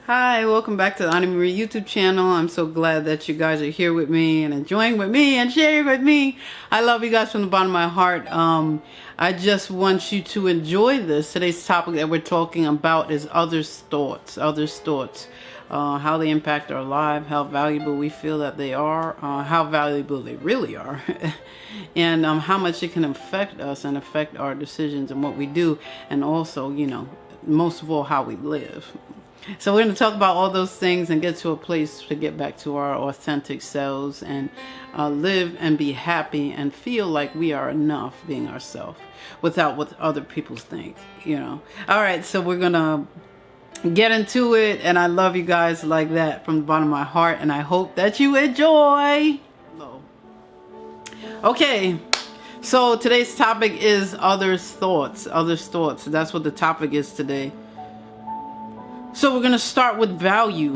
Hi, welcome back to the Ani Marie YouTube channel. I'm so glad that you guys are here with me and enjoying with me and sharing with me. I love you guys from the bottom of my heart. I just want you to enjoy this. Today's topic that we're talking about is others' thoughts. How they impact our life, how valuable we feel that they are, how valuable they really are, and how much it can affect us and affect our decisions and what we do, and also, most of all, how we live. So we're going to talk about all those things and get to a place to get back to our authentic selves and live and be happy and feel like we are enough being ourselves without what other people think, All right, so we're going to get into it, and I love you guys like that from the bottom of my heart, and I hope that you enjoy. Okay, so today's topic is others' thoughts. That's what the topic is today. So we're going to start with value.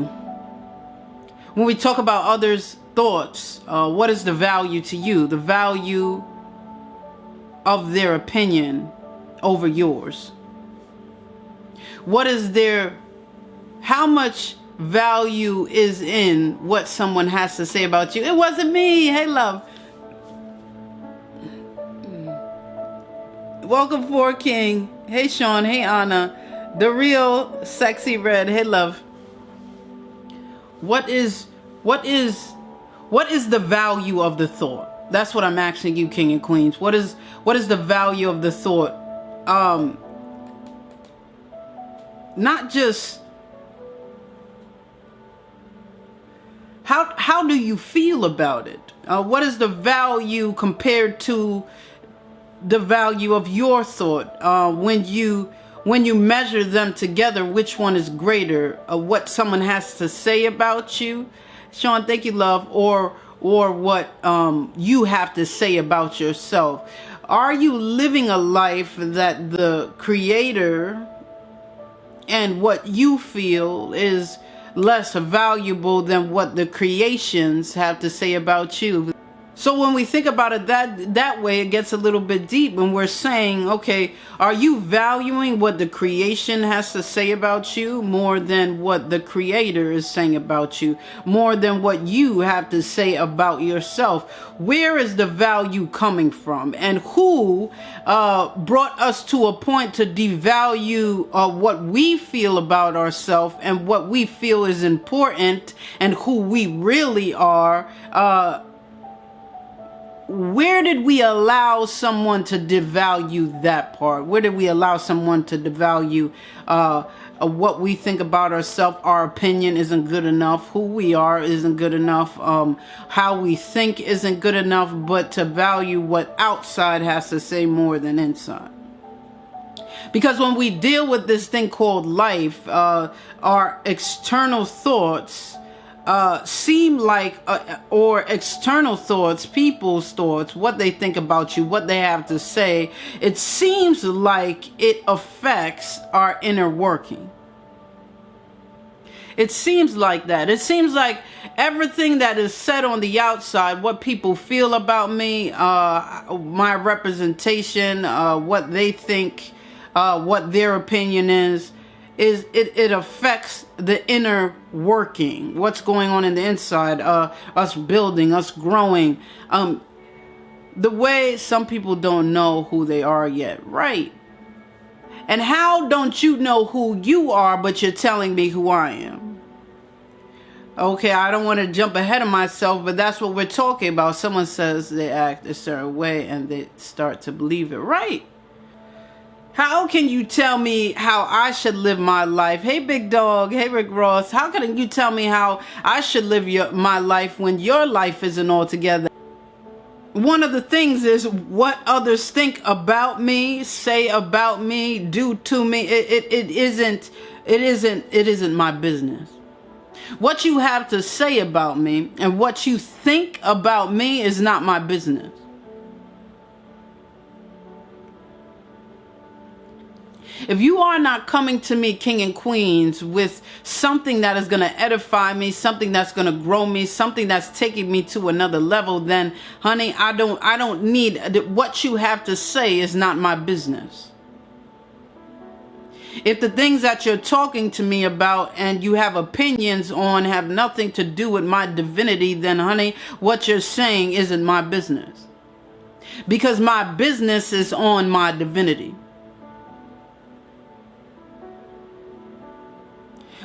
When we talk about others' thoughts, what is the value to you? The value of their opinion over yours. How much value is in what someone has to say about you? It wasn't me. Hey, love. Welcome, For King. Hey, Sean. Hey, Anna. The real sexy red. Hey, love. What is the value of the thought? That's what I'm asking you, King and Queens. What is the value of the thought? Not just how do you feel about it? What is the value compared to the value of your thought? When you measure them together, which one is greater? What someone has to say about you, Sean, thank you, love, or what you have to say about yourself. Are you living a life that the Creator and what you feel is less valuable than what the creations have to say about you? So when we think about it that way, it gets a little bit deep when we're saying, okay, are you valuing what the creation has to say about you more than what the Creator is saying about you, more than what you have to say about yourself? Where is the value coming from? And who brought us to a point to devalue what we feel about ourselves and what we feel is important and who we really are? Where did we allow someone to devalue that part? Where did we allow someone to devalue what we think about ourselves? Our opinion isn't good enough. Who we are isn't good enough. How we think isn't good enough, but to value what outside has to say more than inside. Because when we deal with this thing called life, our external thoughts seem like, or external thoughts, people's thoughts, what they think about you, what they have to say, it seems like it affects our inner working. It seems like that. It seems like everything that is said on the outside, what people feel about me, my representation, what they think, what their opinion is it affects the inner working, what's going on in the inside, us building, us growing. The way some people don't know who they are yet, right? And how don't you know who you are, but you're telling me who I am? Okay, I don't want to jump ahead of myself, but that's what we're talking about. Someone says they act a certain way and they start to believe it, right? How can you tell me how I should live my life? Hey, Big Dog. Hey, Rick Ross. How can you tell me how I should live my life when your life isn't all together? One of the things is what others think about me, say about me, do to me. It isn't my business. What you have to say about me and what you think about me is not my business. If you are not coming to me, King and Queens, with something that is going to edify me, something that's going to grow me, something that's taking me to another level, then, honey, I don't need what you have to say is not my business. If the things that you're talking to me about and you have opinions on have nothing to do with my divinity, then honey, what you're saying isn't my business. Because my business is on my divinity.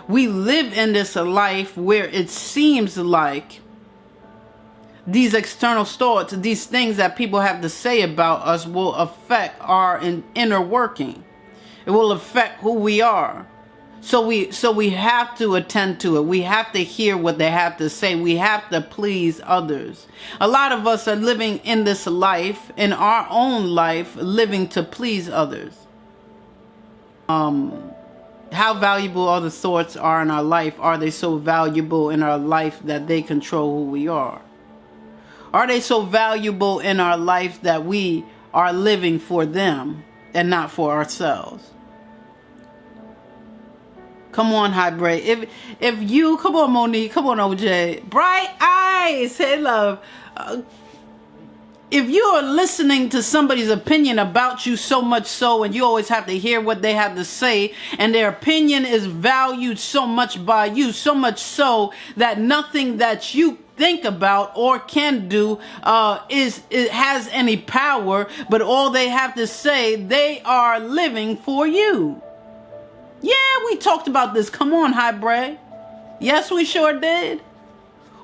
We live in this life where it seems like these external thoughts, these things that people have to say about us will affect our inner working. It will affect who we are. So we have to attend to it. We have to hear what they have to say. We have to please others. A lot of us are living in this life, in our own life, living to please others. How valuable other thoughts are in our life? Are they so valuable in our life that they control who we are? Are they so valuable in our life that we are living for them and not for ourselves? Come on, Hybrid. If you, come on, Monique, come on, OJ. Bright eyes, hey, love. If you are listening to somebody's opinion about you so much so, and you always have to hear what they have to say, and their opinion is valued so much by you, so much so that nothing that you think about or can do it has any power, but all they have to say, they are living for you. Yeah, we talked about this. Come on, Hybrid. Yes, we sure did.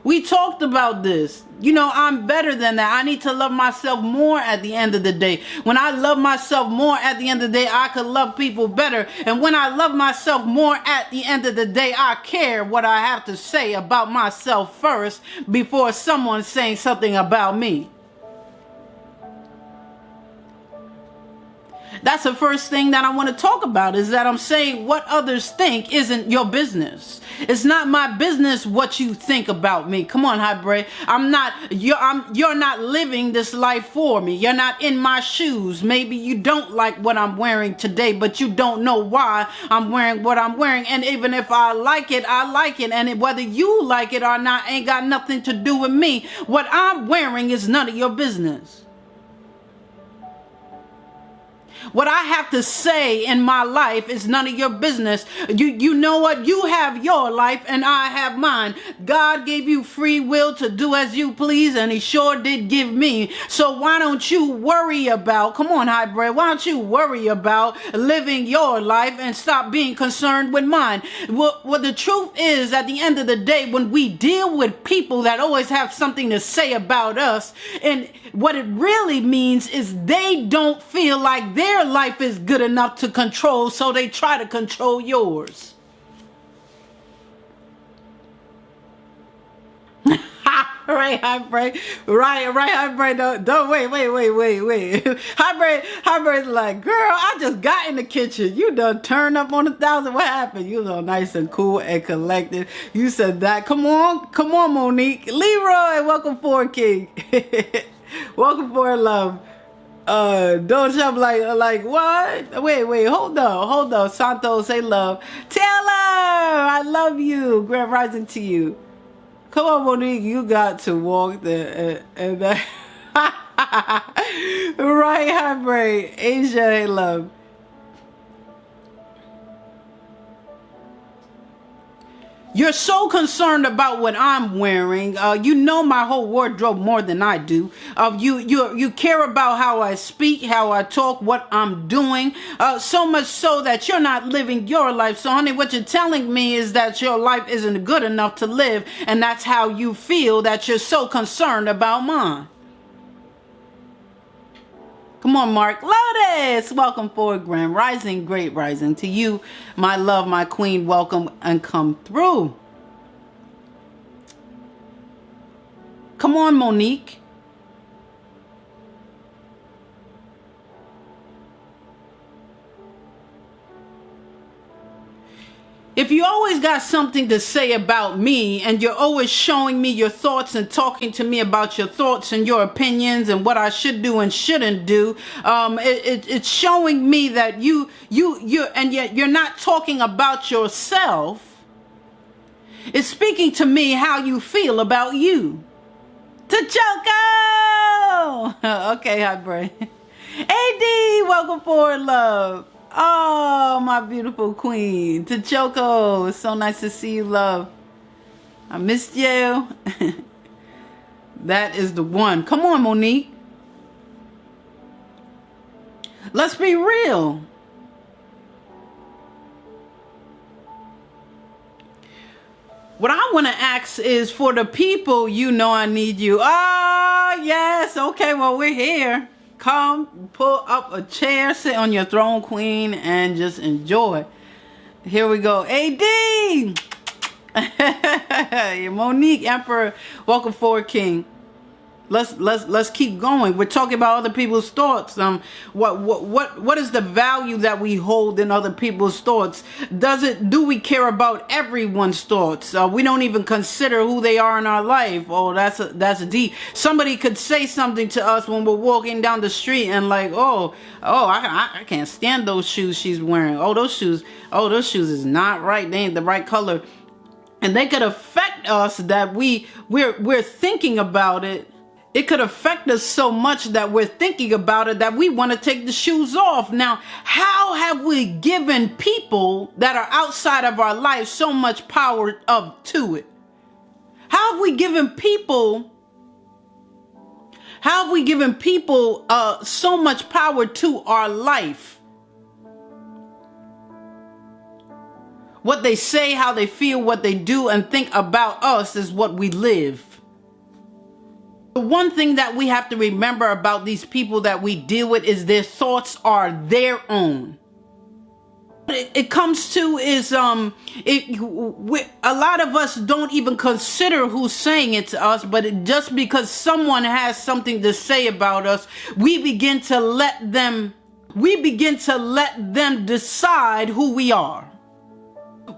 We talked about this. You know, I'm better than that. I need to love myself more at the end of the day. When I love myself more at the end of the day, I could love people better. And when I love myself more at the end of the day, I care what I have to say about myself first before someone saying something about me. That's the first thing that I want to talk about, is that I'm saying what others think isn't your business. It's not my business what you think about me. Come on, Hybrid. You're not living this life for me. You're not in my shoes. Maybe you don't like what I'm wearing today, but you don't know why I'm wearing what I'm wearing. And even if I like it, I like it. And whether you like it or not ain't got nothing to do with me. What I'm wearing is none of your business. What I have to say in my life is none of your business. You know what? You have your life and I have mine. God gave you free will to do as you please, and he sure did give me. So why don't you worry about, come on, Hybrid, why don't you worry about living your life and stop being concerned with mine? Well, the truth is, at the end of the day, when we deal with people that always have something to say about us, and what it really means is they don't feel like their life is good enough to control, so they try to control yours. Right, Hybrid. Right, Hybrid. Don't wait. Hybrid's like, girl, I just got in the kitchen. You done turned up on 1,000. What happened? You know, nice and cool and collected. You said that. Come on, Monique. Leroy, welcome forward, King. Welcome forward, love. Don't jump like what? Wait, hold on. Santos, say love. Taylor, I love you. Grand rising to you. Come on, Monique, you got to walk there and right, Hybrid. Asia, hey, love. You're so concerned about what I'm wearing. You know my whole wardrobe more than I do. You care about how I speak, how I talk, what I'm doing. So much so that you're not living your life. So, honey, what you're telling me is that your life isn't good enough to live, and that's how you feel, that you're so concerned about mine. Come on, Mark. Lotus, welcome forward, Grand Rising, great rising to you. My love, my queen, welcome and come through. Come on, Monique. If you always got something to say about me, and you're always showing me your thoughts and talking to me about your thoughts and your opinions and what I should do and shouldn't do, it's showing me that you and yet you're not talking about yourself. It's speaking to me how you feel about you. T'Choko! Okay, Hybrid. AD, welcome forward, love. Oh, my beautiful queen. T'Choko, it's so nice to see you, love. I missed you. That is the one. Come on, Monique. Let's be real. What I want to ask is for the people, you know I need you. Ah, yes. Okay, well, we're here. Come, pull up a chair, sit on your throne, queen, and just enjoy. Here we go. AD! Monique, Emperor, welcome forward, King. Let's keep going. We're talking about other people's thoughts. What is the value that we hold in other people's thoughts? Do we care about everyone's thoughts? We don't even consider who they are in our life. Oh, that's deep. Somebody could say something to us when we're walking down the street and like, I can't stand those shoes she's wearing. Those shoes is not right. They ain't the right color. And they could affect us that we're thinking about it. It could affect us so much that we're thinking about it that we want to take the shoes off. Now, how have we given people that are outside of our life so much power to it? How have we given people so much power to our life? What they say, how they feel, what they do and think about us is what we live. The one thing that we have to remember about these people that we deal with is their thoughts are their own. It comes to is a lot of us don't even consider who's saying it to us, but just because someone has something to say about us, we begin to let them decide who we are.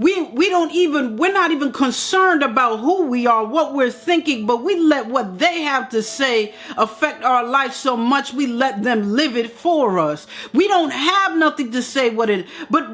We're not even concerned about who we are, what we're thinking, but we let what they have to say affect our life so much we let them live it for us. We don't have nothing to say but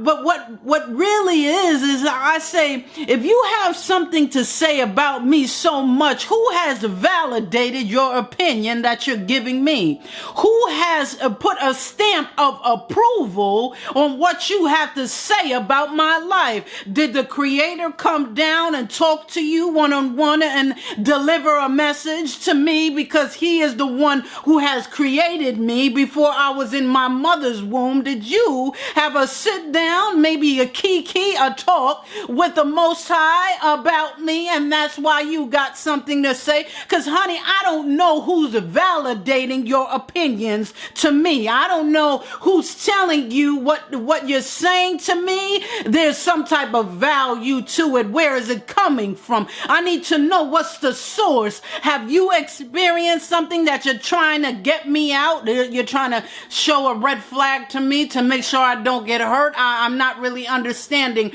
what really is I say, if you have something to say about me so much, who has validated your opinion that you're giving me? Who has put a stamp of approval on what you have to say about my life? Did the Creator come down and talk to you one-on-one and deliver a message to me, because He is the one who has created me before I was in my mother's womb? Did you have a sit down, maybe a talk with the Most High about me, and that's why you got something to say? Because honey, I don't know who's validating your opinions to me. I don't know who's telling you what you're saying to me. There's some type of value to it. Where is it coming from? I need to know what's the source. Have you experienced something that you're trying to get me out? You're trying to show a red flag to me to make sure I don't get hurt? I'm not really understanding.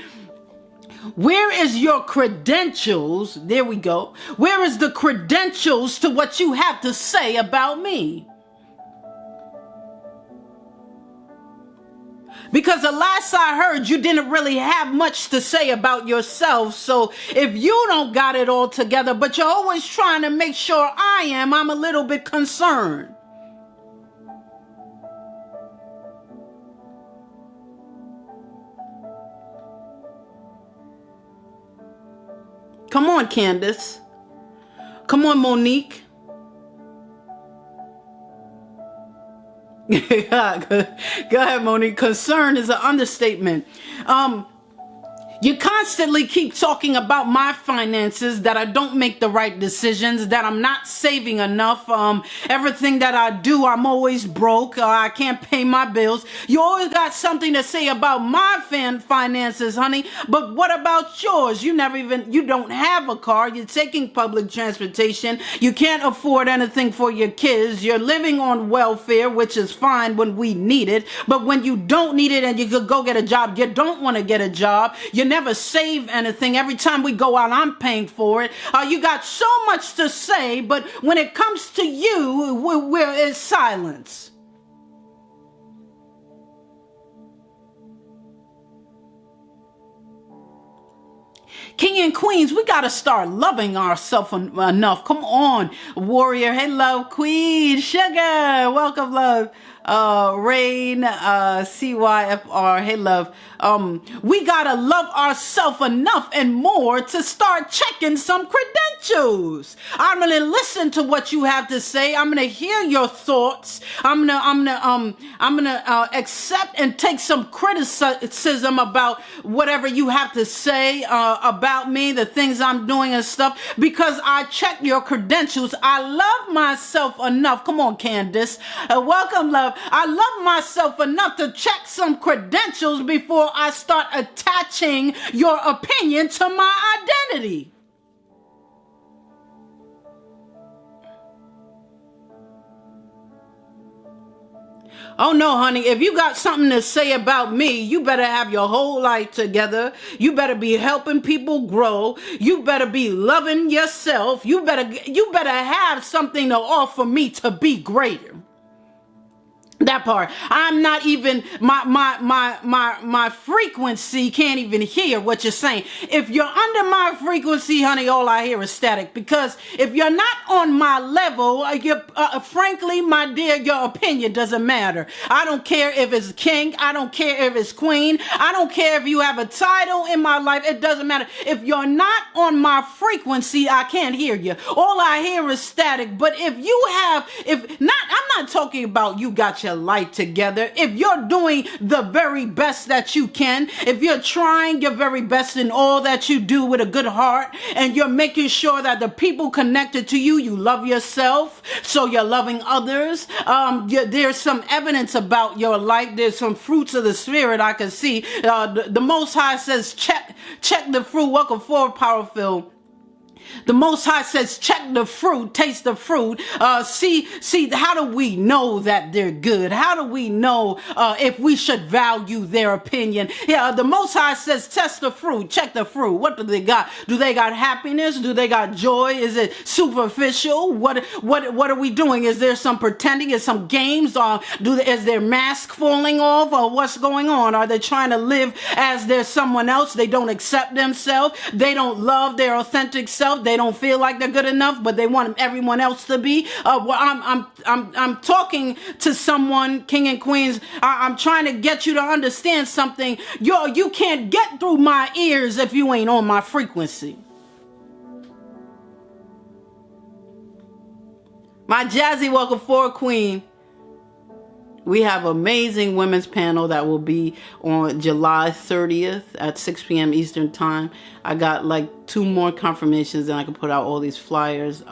Where is your credentials? There we go. Where is the credentials to what you have to say about me? Because the last I heard, you didn't really have much to say about yourself. So if you don't got it all together, but you're always trying to make sure I'm a little bit concerned. Come on, Candace. Come on, Monique. Go ahead, Monique. Concern is an understatement. You constantly keep talking about my finances, that I don't make the right decisions, that I'm not saving enough. Everything that I do, I'm always broke. I can't pay my bills. You always got something to say about my finances, honey. But what about yours? You don't have a car. You're taking public transportation. You can't afford anything for your kids. You're living on welfare, which is fine when we need it. But when you don't need it and you could go get a job, you don't want to get a job. You never save anything. Every time we go out, I'm paying for it. You got so much to say, but when it comes to you, it's silence. King and queens, we got to start loving ourselves enough. Come on, warrior. Hey, love, queen, sugar. Welcome, love. Rain, CYFR. Hey, love. We got to love ourselves enough and more to start checking some credentials. I'm going to listen to what you have to say. I'm going to hear your thoughts. I'm going to accept and take some criticism about whatever you have to say about me, the things I'm doing and stuff, because I check your credentials. I love myself enough. Come on, Candace. Welcome, love. I love myself enough to check some credentials before I start attaching your opinion to my identity. Oh no, honey, if you got something to say about me, you better have your whole life together. You better be helping people grow. You better be loving yourself. You better have something to offer me to be greater. That part. I'm not even my frequency can't even hear what you're saying. If you're under my frequency, honey, all I hear is static. Because if you're not on my level, frankly, my dear, your opinion doesn't matter. I don't care if it's king. I don't care if it's queen. I don't care if you have a title in my life. It doesn't matter. If you're not on my frequency, I can't hear you. All I hear is static. But if you have, I'm not talking about you got your life together. If you're doing the very best that you can, if you're trying your very best in all that you do with a good heart, and you're making sure that the people connected to you, you love yourself, so you're loving others. There's some evidence about your life. There's some fruits of the spirit I can see. The Most High says, check the fruit. Welcome forward, Powerful. The Most High says, check the fruit, taste the fruit. See, how do we know that they're good? How do we know if we should value their opinion? Yeah, the Most High says, test the fruit, check the fruit. What do they got? Do they got happiness? Do they got joy? Is it superficial? What are we doing? Is there some pretending? Is some games? Is their mask falling off? Or what's going on? Are they trying to live as they're someone else? They don't accept themselves. They don't love their authentic self. They don't feel like they're good enough, but they want everyone else to be. I'm talking to someone, king and queens. I'm trying to get you to understand something. You can't get through my ears if you ain't on my frequency. My Jazzy, welcome forward, queen. We have amazing women's panel that will be on July 30th at 6 p.m. Eastern time. I got like 2 more confirmations and I can put out all these flyers.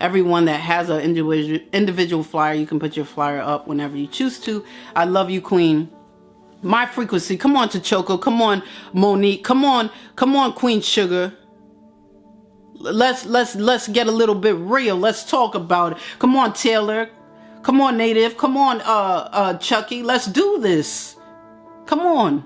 Everyone that has an individual flyer, you can put your flyer up whenever you choose to. I love you, queen. My frequency. Come on, Choco. Come on, Monique. Come on, Queen Sugar. Let's get a little bit real. Let's talk about it. Come on, Taylor. Come on, Native. Come on, Chucky. Let's do this. Come on.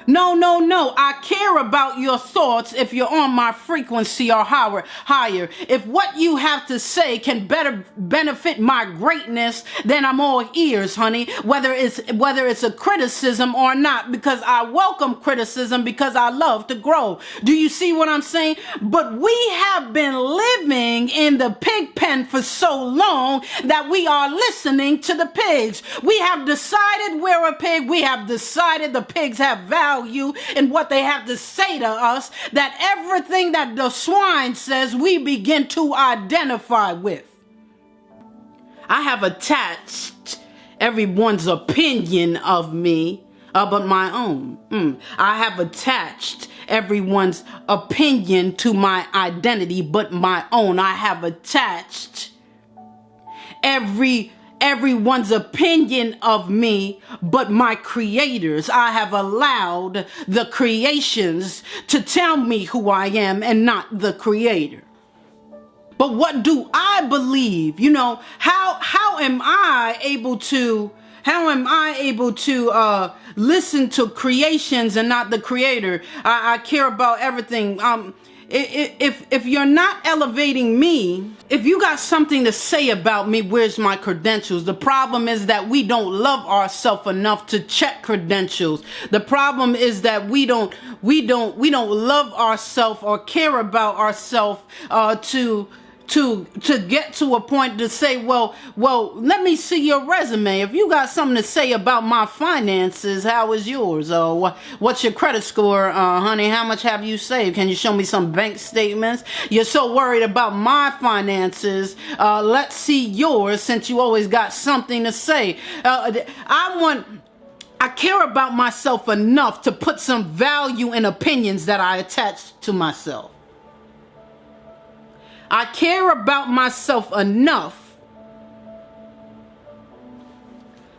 No. I care about your thoughts if you're on my frequency or higher. If what you have to say can better benefit my greatness, then I'm all ears, honey. Whether it's a criticism or not, because I welcome criticism because I love to grow. Do you see what I'm saying? But we have been living in the pig pen for so long that we are listening to the pigs. We have decided we're a pig. We have decided the pigs have value in what they have to say to us, that everything that the swine says we begin to identify with. I have attached everyone's opinion of me but my own. I have attached everyone's opinion to my identity but my own. I have attached everyone's opinion of me but my creators. I have allowed the creations to tell me who I am and not the creator. But what do I believe? How am I able to listen to creations and not the creator? I care about everything. If you're not elevating me, if you got something to say about me, where's my credentials? The problem is that we don't love ourselves enough to check credentials. The problem is that we don't love ourselves or care about ourselves to get to a point to say, well, let me see your resume. If you got something to say about my finances, how is yours? What's your credit score, honey? How much have you saved? Can you show me some bank statements? You're so worried about my finances. Let's see yours, since you always got something to say. I care about myself enough to put some value in opinions that I attach to myself. I care about myself enough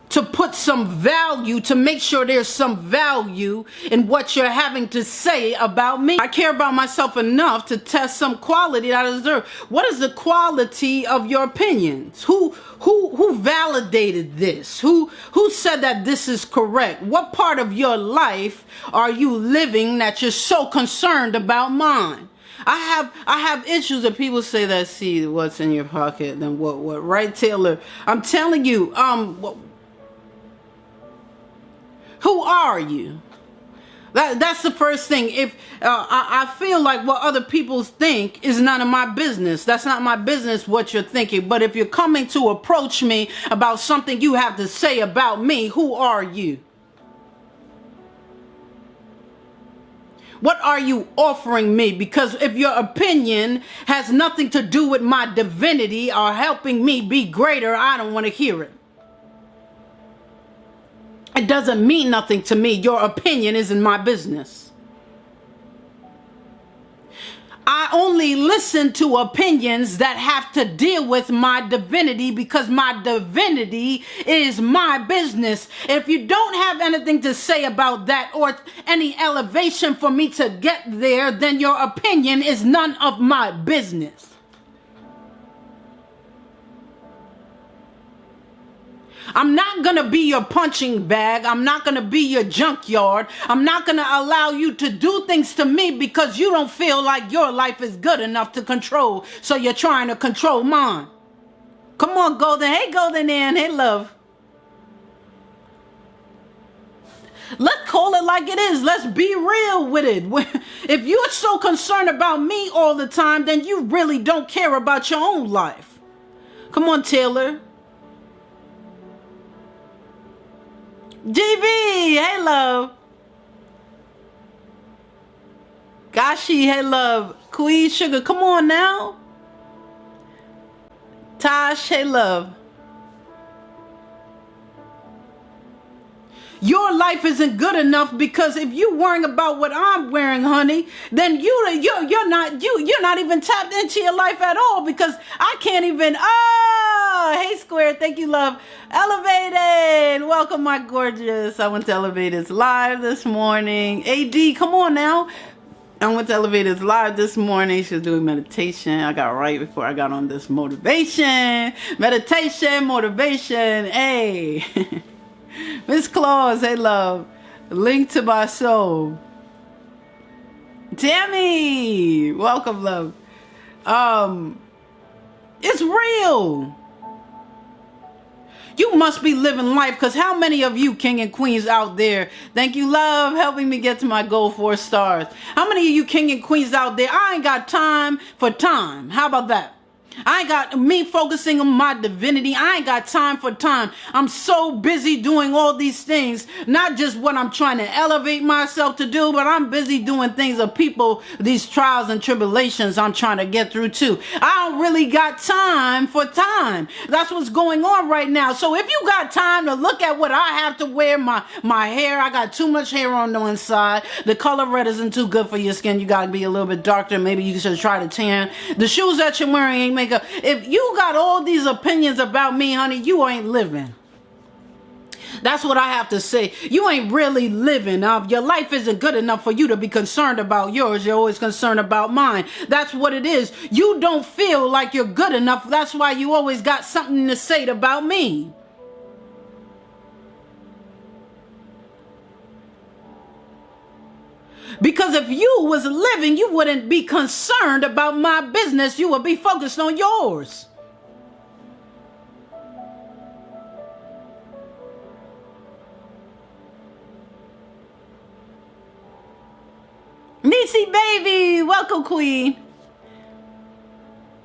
to put some value, to make sure there's some value in what you're having to say about me. I care about myself enough to test some quality that I deserve. What is the quality of your opinions? Who validated this? Who said that this is correct? What part of your life are you living that you're so concerned about mine? I have issues that people say that, see what's in your pocket, then what, right, Taylor? I'm telling you, who are you? That's the first thing. If I feel like what other people think is none of my business. That's not my business what you're thinking. But if you're coming to approach me about something you have to say about me, who are you? What are you offering me? Because if your opinion has nothing to do with my divinity or helping me be greater, I don't want to hear it. It doesn't mean nothing to me. Your opinion isn't my business. I only listen to opinions that have to deal with my divinity, because my divinity is my business. If you don't have anything to say about that or any elevation for me to get there, then your opinion is none of my business. I'm not going to be your punching bag. I'm not going to be your junkyard. I'm not going to allow you to do things to me because you don't feel like your life is good enough to control. So you're trying to control mine. Come on, Golden. Hey, Golden Ann. Hey, love. Let's call it like it is. Let's be real with it. If you're so concerned about me all the time, then you really don't care about your own life. Come on, Taylor. GB, hey love. Gashi, hey love. Queen Sugar, come on now. Tosh, hey love. Your life isn't good enough, because if you're worrying about what I'm wearing, honey, then you're not even tapped into your life at all, because I can't even. Oh, hey Square, thank you, love. Elevated, welcome my gorgeous. I went to Elevated's live this morning. AD, come on now. I went to Elevated's live this morning. She was doing meditation. I got right before I got on this motivation. Meditation, motivation. Hey. Miss Claus, hey love. Link to my soul. Tammy, welcome, love. It's real. You must be living life, because how many of you king and queens out there, thank you, love, helping me get to my goal 4 stars. How many of you king and queens out there, I ain't got time for time. How about that? I ain't got me focusing on my divinity. I ain't got time for time. I'm so busy doing all these things, not just what I'm trying to elevate myself to do, but I'm busy doing things of people, these trials and tribulations I'm trying to get through too. I don't really got time for time. That's what's going on right now. So if you got time to look at what I have to wear, my hair, I got too much hair on the inside. The color red isn't too good for your skin. You got to be a little bit darker. Maybe you should try to tan. The shoes that you're wearing ain't making. If you got all these opinions about me, honey, you ain't living. That's what I have to say. You ain't really living. Your life isn't good enough for you to be concerned about yours. You're always concerned about mine. That's what it is. You don't feel like you're good enough. That's why you always got something to say about me. Because if you was living, you wouldn't be concerned about my business. You would be focused on yours. Nisi baby, welcome queen.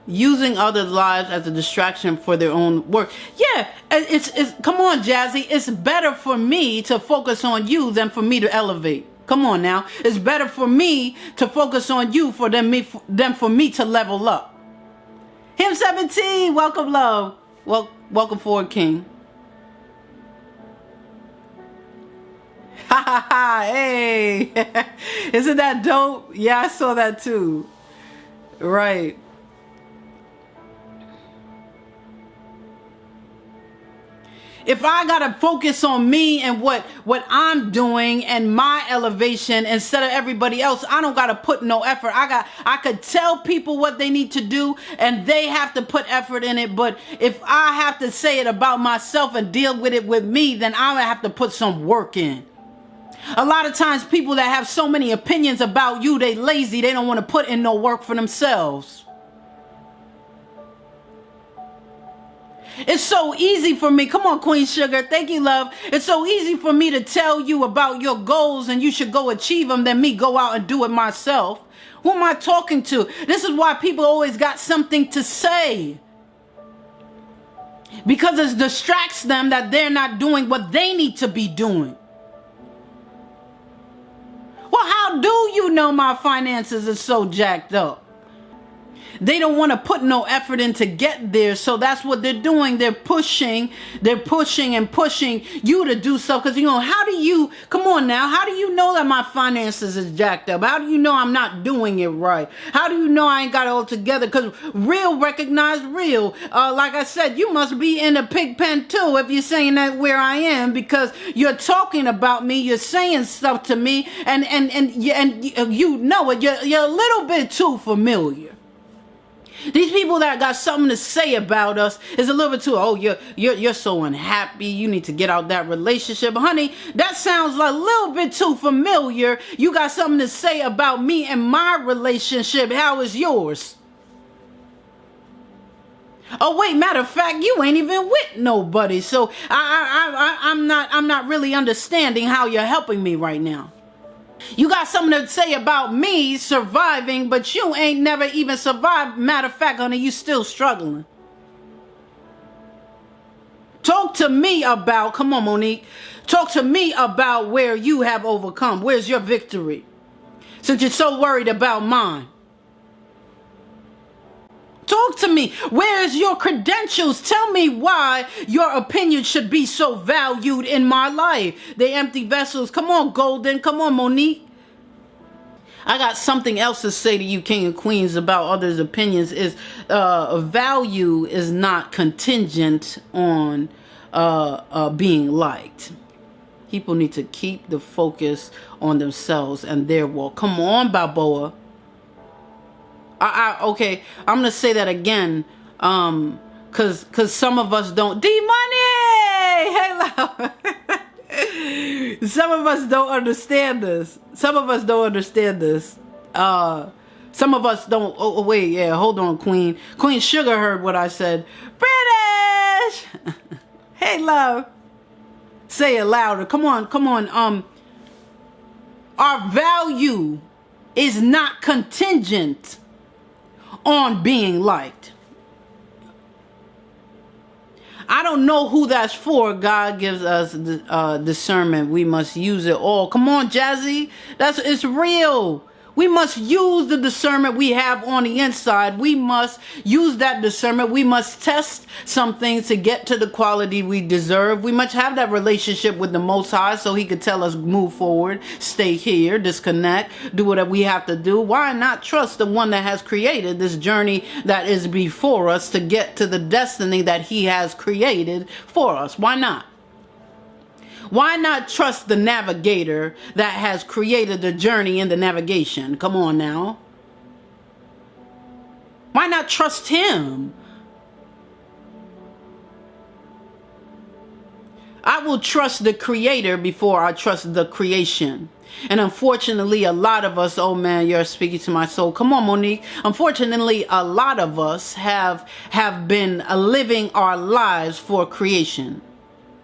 Using others' lives as a distraction for their own work. Yeah, it's come on, Jazzy. It's better for me to focus on you than for me to elevate. Come on now. It's better for me to focus on you than for me to level up. Him 17, welcome love. Welcome forward, King. Ha ha ha, hey. Isn't that dope? Yeah, I saw that too. Right. If I gotta focus on me and what I'm doing and my elevation instead of everybody else, I don't gotta put no effort. I could tell people what they need to do and they have to put effort in it. But if I have to say it about myself and deal with it with me, then I have to put some work in. A lot of times people that have so many opinions about you, they lazy. They don't want to put in no work for themselves. It's so easy for me. Come on, Queen Sugar. Thank you, love. It's so easy for me to tell you about your goals and you should go achieve them than me go out and do it myself. Who am I talking to? This is why people always got something to say. Because it distracts them that they're not doing what they need to be doing. Well, how do you know my finances are so jacked up? They don't want to put no effort in to get there. So that's what they're doing. They're pushing and pushing you to do stuff. Because, how do you, come on now, how do you know that my finances is jacked up? How do you know I'm not doing it right? How do you know I ain't got it all together? Because real recognize real. Like I said, you must be in a pig pen too if you're saying that where I am, because you're talking about me, you're saying stuff to me, and you know it. You're a little bit too familiar. These people that got something to say about us is a little bit too, oh, you're so unhappy. You need to get out that relationship. Honey, that sounds like a little bit too familiar. You got something to say about me and my relationship. How is yours? Oh, wait, matter of fact, you ain't even with nobody. So I'm not really understanding how you're helping me right now. You got something to say about me surviving, but you ain't never even survived. Matter of fact, honey, you still struggling. Talk to me about, come on, Monique. Talk to me about where you have overcome. Where's your victory? Since you're so worried about mine. Talk to me. Where's your credentials? Tell me why your opinion should be so valued in my life. They empty vessels. Come on, Golden. Come on, Monique. I got something else to say to you, King and Queens, about others' opinions. Is value is not contingent on being liked. People need to keep the focus on themselves and their walk. Come on, Balboa. Okay, I'm gonna say that again, cause some of us don't. D-Money, hey, love. Some of us don't understand this. Some of us don't understand this. Some of us don't. Oh wait, yeah, hold on, Queen. Queen Sugar heard what I said. British. Hey, love. Say it louder. Come on. Our value is not contingent on being liked. I don't know who that's for. God gives us discernment. We must use it all. Come on, Jazzy. It's real. We must use the discernment we have on the inside. We must use that discernment. We must test some things to get to the quality we deserve. We must have that relationship with the Most High so He could tell us move forward, stay here, disconnect, do whatever we have to do. Why not trust the one that has created this journey that is before us to get to the destiny that He has created for us? Why not? Why not trust the navigator that has created the journey in the navigation? Come on now. Why not trust Him? I will trust the creator before I trust the creation. And unfortunately, a lot of us, oh man, you're speaking to my soul. Come on, Monique. Unfortunately, a lot of us have been living our lives for creation.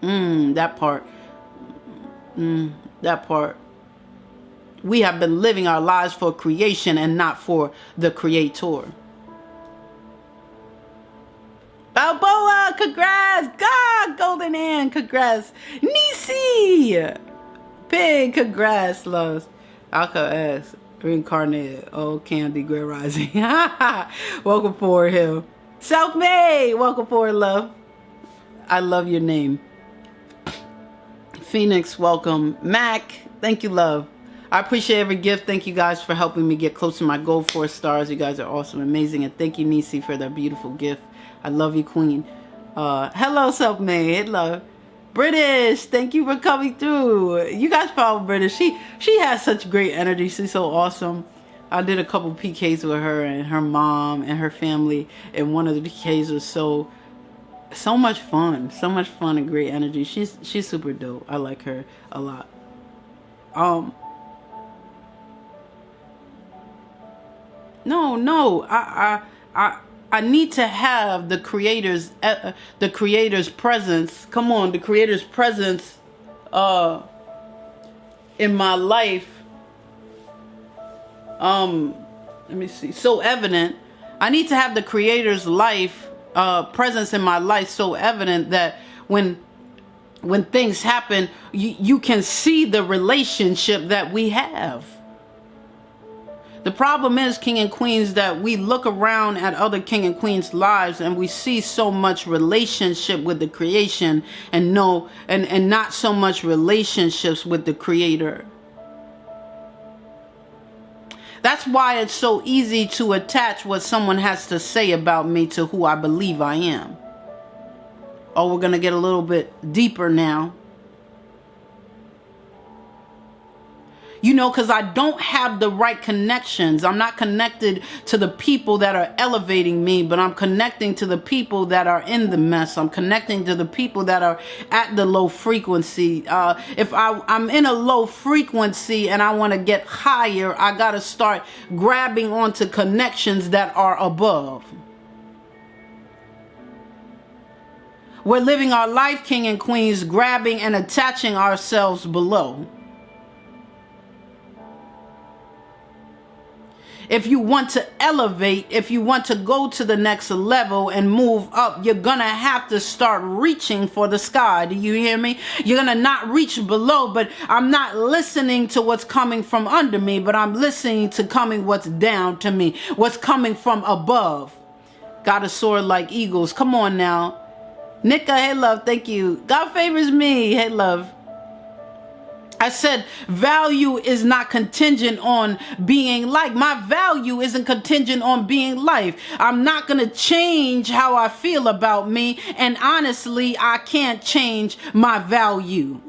That part. That part. We have been living our lives for creation and not for the creator. Balboa, congrats. God, Golden Ann, congrats. Nisi, Pig, congrats, loves. Alka S, reincarnated. Oh, Candy, Great Rising. Welcome forward, Hill. Self-made, welcome forward, love. I love your name. Phoenix, welcome. Mac, thank you, love. I appreciate every gift. Thank you guys for helping me get close to my goal 4 stars. You guys are awesome, amazing. And thank you, Nisi, for that beautiful gift. I love you, Queen. Hello, Self-made. Hello. British, thank you for coming through. You guys follow British. She has such great energy. She's so awesome. I did a couple PKs with her and her mom and her family. And one of the PKs was so much fun. So much fun and great energy. She's super dope. I like her a lot. No, I need to have the creator's presence. Come on, the creator's presence in my life. Let me see. So evident. I need to have the creator's presence in my life so evident that when things happen, you can see the relationship that we have. The problem is, king and queens, that we look around at other king and queens' lives and we see so much relationship with the creation and not so much relationships with the creator. That's why it's so easy to attach what someone has to say about me to who I believe I am. Oh, we're going to get a little bit deeper now. You know, because I don't have the right connections. I'm not connected to the people that are elevating me, but I'm connecting to the people that are in the mess. I'm connecting to the people that are at the low frequency. If I'm in a low frequency and I want to get higher, I got to start grabbing onto connections that are above. We're living our life, king and queens, grabbing and attaching ourselves below. If you want to elevate, if you want to go to the next level and move up, you're going to have to start reaching for the sky. Do you hear me? You're going to not reach below, but I'm not listening to what's coming from under me, but I'm listening to what's down to me, what's coming from above. Gotta soar like eagles. Come on now. Nika, hey love, thank you. God favors me, hey love. I said value is not contingent on being like. My value isn't contingent on being life. I'm not going to change how I feel about me. And honestly, I can't change my value.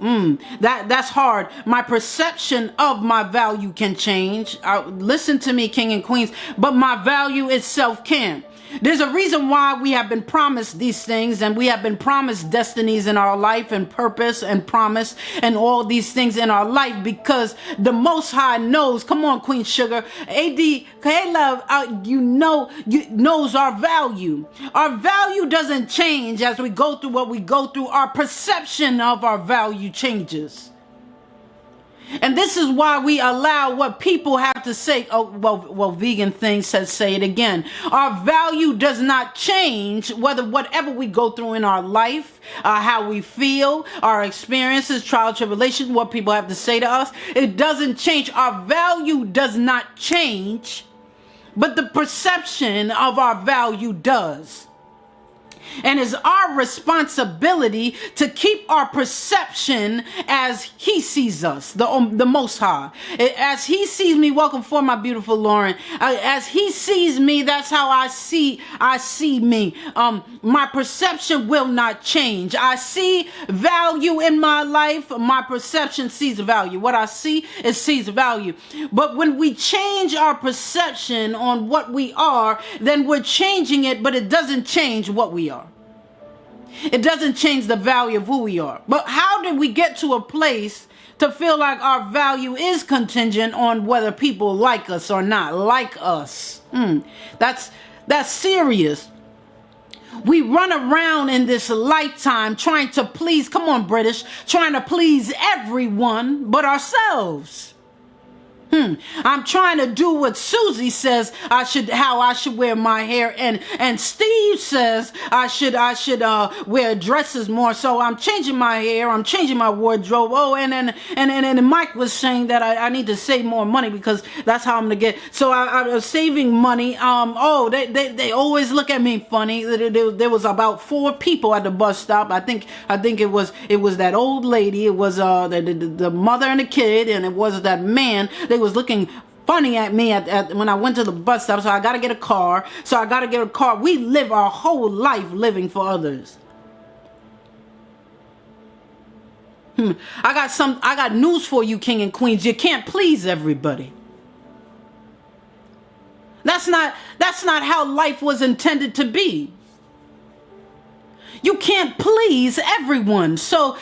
That's hard. My perception of my value can change. Listen to me, king and queens, but my value itself can't. There's a reason why we have been promised these things, and we have been promised destinies in our life and purpose and promise and all these things in our life, because the Most High knows. Come on, Queen Sugar. AD, hey love, knows our value. Our value doesn't change as we go through what we go through. Our perception of our value changes. And this is why we allow what people have to say. Oh, well, vegan thing says, say it again. Our value does not change whatever we go through in our life, how we feel, our experiences, trial, tribulations, what people have to say to us. It doesn't change. Our value does not change, but the perception of our value does. And it's our responsibility to keep our perception as he sees us, the Most High. As he sees me, welcome for my beautiful Lauren. As he sees me, that's how I see me. My perception will not change. I see value in my life. My perception sees value. What I see, it sees value. But when we change our perception on what we are, then we're changing it, but it doesn't change what we are. It doesn't change the value of who we are. But how did we get to a place to feel like our value is contingent on whether people like us or not like us. That's serious. We run around in this lifetime trying to please, come on British, trying to please everyone but ourselves. I'm trying to do what Susie says how I should wear my hair, and Steve says I should wear dresses more. So I'm changing my hair, I'm changing my wardrobe. Oh, and Mike was saying that I need to save more money because that's how I'm gonna get. So I was saving money. They always look at me funny. There was about 4 people at the bus stop. I think it was that old lady. It was the mother and the kid, and it was that man. They was looking funny at me at when I went to the bus stop. So I got to get a car. We live our whole life living for others. I got news for you, king and queens. You can't please everybody. That's not how life was intended to be. You can't please everyone. So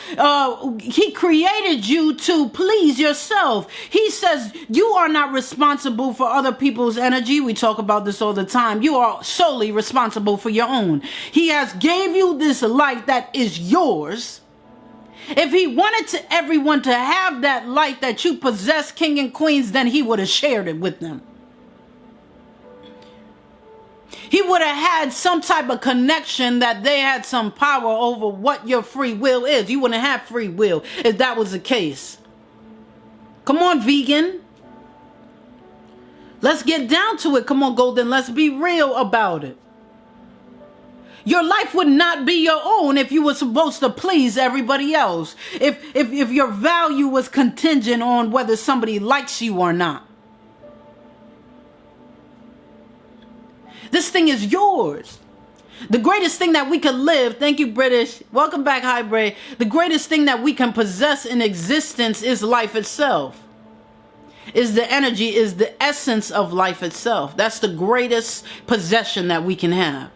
he created you to please yourself. He says you are not responsible for other people's energy. We talk about this all the time. You are solely responsible for your own. He has gave you this life that is yours. If he wanted everyone to have that life that you possess, king and queens, then he would have shared it with them. He would have had some type of connection that they had some power over what your free will is. You wouldn't have free will if that was the case. Come on, vegan. Let's get down to it. Come on, Golden. Let's be real about it. Your life would not be your own if you were supposed to please everybody else. If your value was contingent on whether somebody likes you or not. This thing is yours. The greatest thing that we could live, thank you British, welcome back Hybrid. The greatest thing that we can possess in existence is life itself. Is the energy, is the essence of life itself. That's the greatest possession that we can have.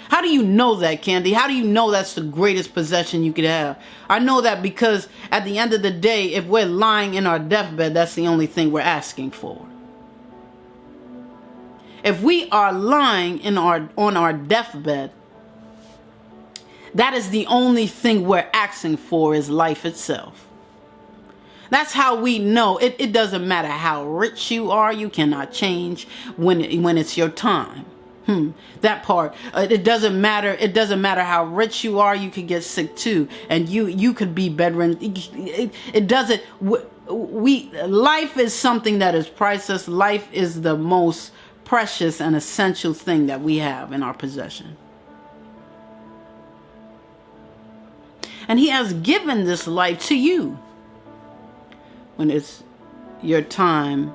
How do you know that, Candy? How do you know that's the greatest possession you could have? I know that because at the end of the day, if we're lying in our deathbed, that's the only thing we're asking for. If we are lying on our deathbed, that is the only thing we're asking for is life itself. That's how we know. It doesn't matter how rich you are, you cannot change when it's your time. That part. It doesn't matter. It doesn't matter how rich you are, you could get sick too, and you could be bedridden. It doesn't. Life is something that is priceless. Life is the most precious and essential thing that we have in our possession. And he has given this life to you. When it's your time,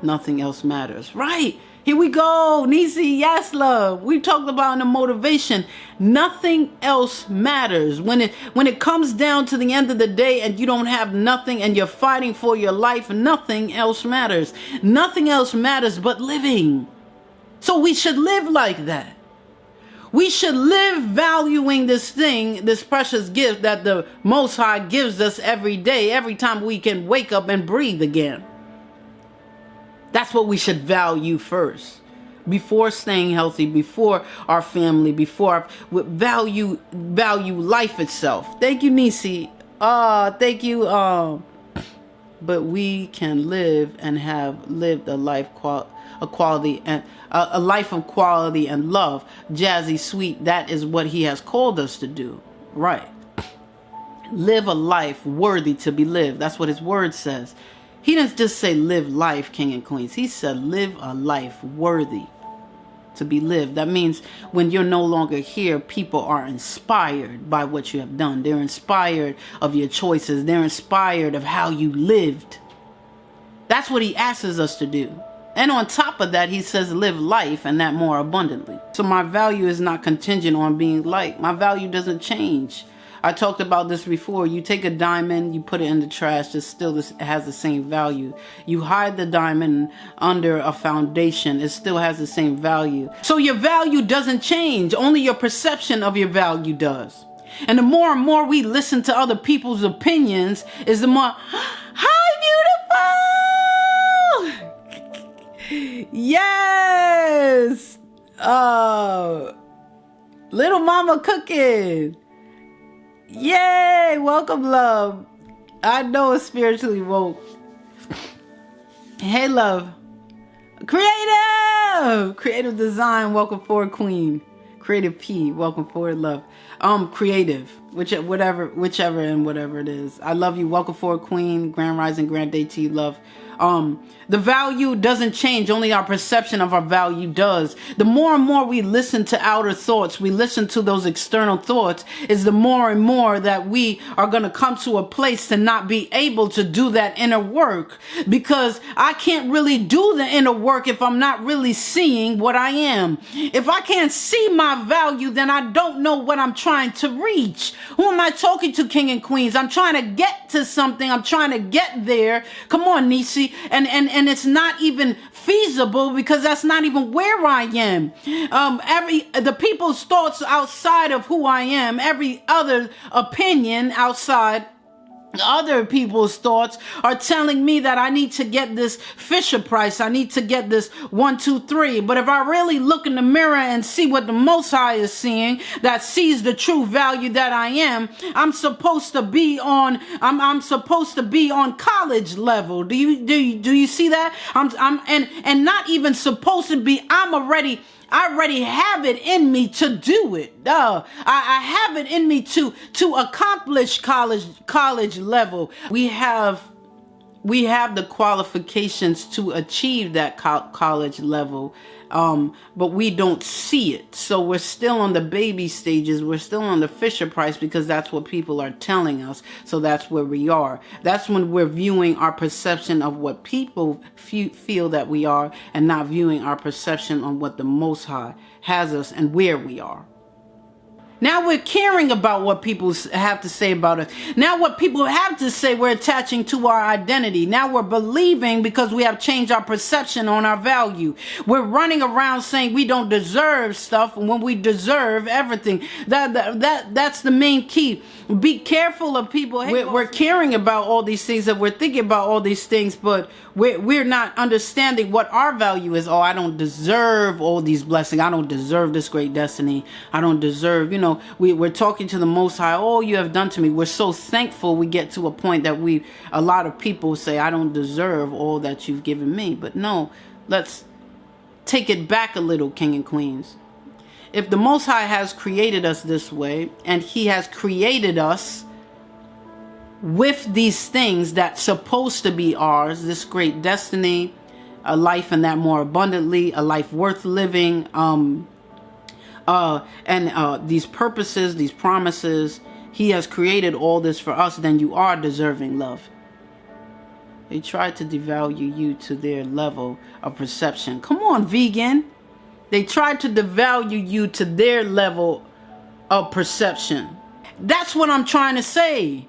nothing else matters. Right. Here we go. Nisi, yes, love. We talked about in the motivation. Nothing else matters. When it comes down to the end of the day and you don't have nothing and you're fighting for your life, nothing else matters. Nothing else matters but living. So we should live like that. We should live valuing this thing, this precious gift that the Most High gives us every day, every time we can wake up and breathe again. That's what we should value first. Before staying healthy, before our family, value life itself. Thank you, Nisi. Thank you. But we can live and have lived a life quality and a life of quality and love. Jazzy Sweet, that is what he has called us to do. Right. Live a life worthy to be lived. That's what his word says. He didn't just say live life, king and queens. He said live a life worthy to be lived. That means when you're no longer here, people are inspired by what you have done. They're inspired of your choices. They're inspired of how you lived. That's what he asks us to do. And on top of that, he says live life and that more abundantly. So my value is not contingent on being liked. My value doesn't change. I talked about this before. You take a diamond, you put it in the trash, it still has the same value. You hide the diamond under a foundation, it still has the same value. So your value doesn't change. Only your perception of your value does. And the more we listen to other people's opinions is the more, hi, beautiful. Yes. Little mama cooking. Yay. Welcome, love. I know it's spiritually woke. Hey, love. Creative design, welcome forward, queen. Creative P, welcome forward, love. Creative, whichever and whatever it is. I love you, welcome forward, queen. Grand rising, grand day to you, love. The value doesn't change, only our perception of our value does. The more and more we listen to outer thoughts, we listen to those external thoughts, is the more and more that we are going to come to a place to not be able to do that inner work. Because I can't really do the inner work if I'm not really seeing what I am. If I can't see my value, then I don't know what I'm trying to reach. Who am I talking to, king and queens? I'm trying to get to something. I'm trying to get there. Come on, Nisi. And it's not even feasible because that's not even where I am. The people's thoughts outside of who I am, every other opinion outside other people's thoughts are telling me that I need to get this Fisher Price. I need to get this 1, 2, 3. But if I really look in the mirror and see what the Most High is seeing, that sees the true value that I am, I'm supposed to be on. I'm supposed to be on college level. Do you see that? I'm not even supposed to be. I already have it in me to do it. I have it in me to accomplish college level. We have the qualifications to achieve that college level, but we don't see it. So we're still on the baby stages. We're still on the Fisher Price because that's what people are telling us. So that's where we are. That's when we're viewing our perception of what people feel that we are and not viewing our perception on what the Most High has us and where we are. Now we're caring about what people have to say about us. Now what people have to say, we're attaching to our identity. Now we're believing because we have changed our perception on our value. We're running around saying we don't deserve stuff when we deserve everything. That's the main key. Be careful of people. We're caring about all these things, that we're thinking about all these things, but we're not understanding what our value is. Oh, I don't deserve all these blessings. I don't deserve this great destiny. I don't deserve, we're talking to the Most High. Oh, you have done to me. We're so thankful. We get to a point that a lot of people say, I don't deserve all that you've given me. But no, let's take it back a little, king and queens. If the Most High has created us this way, and he has created us with these things that's supposed to be ours, this great destiny, a life and that more abundantly, a life worth living, and these purposes, these promises, he has created all this for us, then you are deserving love. They try to devalue you to their level of perception. Come on, vegan. They tried to devalue you to their level of perception. That's what I'm trying to say.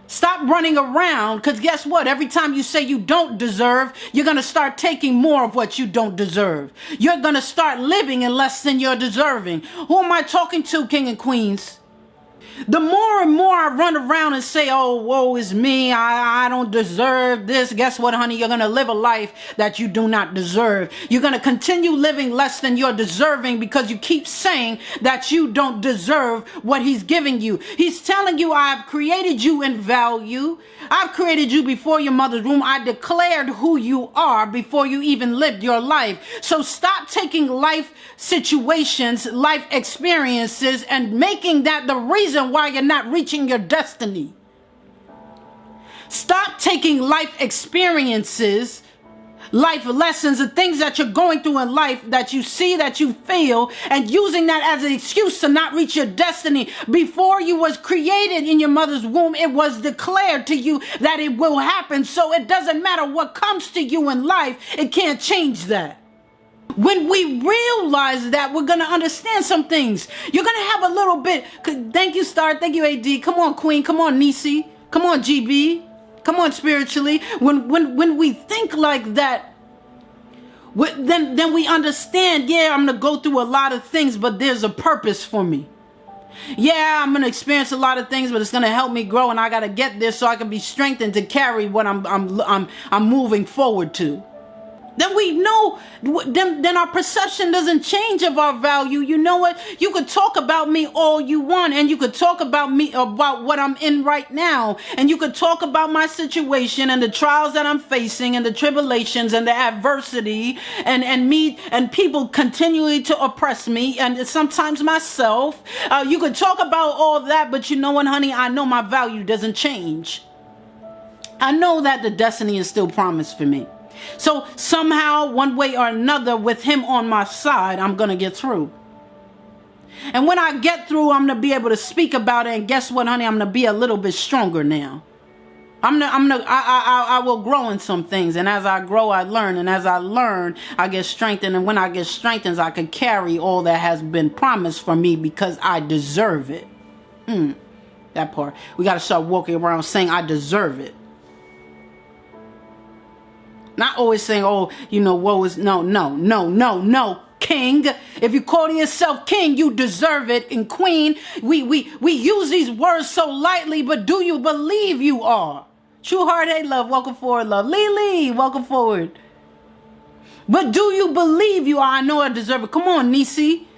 Stop running around, because guess what? Every time you say you don't deserve, you're going to start taking more of what you don't deserve. You're going to start living in less than you're deserving. Who am I talking to, king and queens? The more and more I run around and say, oh, woe is me, I don't deserve this. Guess what, honey? You're going to live a life that you do not deserve. You're going to continue living less than you're deserving because you keep saying that you don't deserve what he's giving you. He's telling you, I've created you in value. I've created you before your mother's womb. I declared who you are before you even lived your life. So stop taking life situations, life experiences, and making that the reason why you're not reaching your destiny. Stop taking life experiences, life lessons, the things that you're going through in life that you see, that you feel, and using that as an excuse to not reach your destiny. Before you was created in your mother's womb, it was declared to you that it will happen. So it doesn't matter what comes to you in life, it can't change that. When we realize that, we're going to understand some things. You're going to have a little bit. Thank you, Star. Thank you, AD. Come on, Queen. Come on, Nisi. Come on, GB. Come on, spiritually. When we think like that, then we understand, yeah, I'm going to go through a lot of things, but there's a purpose for me. Yeah, I'm gonna experience a lot of things, but it's gonna help me grow, and I gotta get there so I can be strengthened to carry what I'm moving forward to. Then we know, then our perception doesn't change of our value. You know what? You could talk about me all you want, and you could talk about me, about what I'm in right now, and you could talk about my situation and the trials that I'm facing and the tribulations and the adversity and me and people continually to oppress me and sometimes myself. You could talk about all that, but you know what, honey? I know my value doesn't change. I know that the destiny is still promised for me. So somehow, one way or another, with him on my side, I'm going to get through. And when I get through, I'm going to be able to speak about it. And guess what, honey? I'm going to be a little bit stronger now. I will grow in some things. And as I grow, I learn. And as I learn, I get strengthened. And when I get strengthened, I can carry all that has been promised for me because I deserve it. That part. We got to start walking around saying I deserve it. Not always saying, oh, you know, woe is, no, king. If you call yourself king, you deserve it. And queen, we use these words so lightly, but do you believe you are? True heart, hey, love, welcome forward, love. Lily, welcome forward. But do you believe you are? I know I deserve it. Come on, Nisi.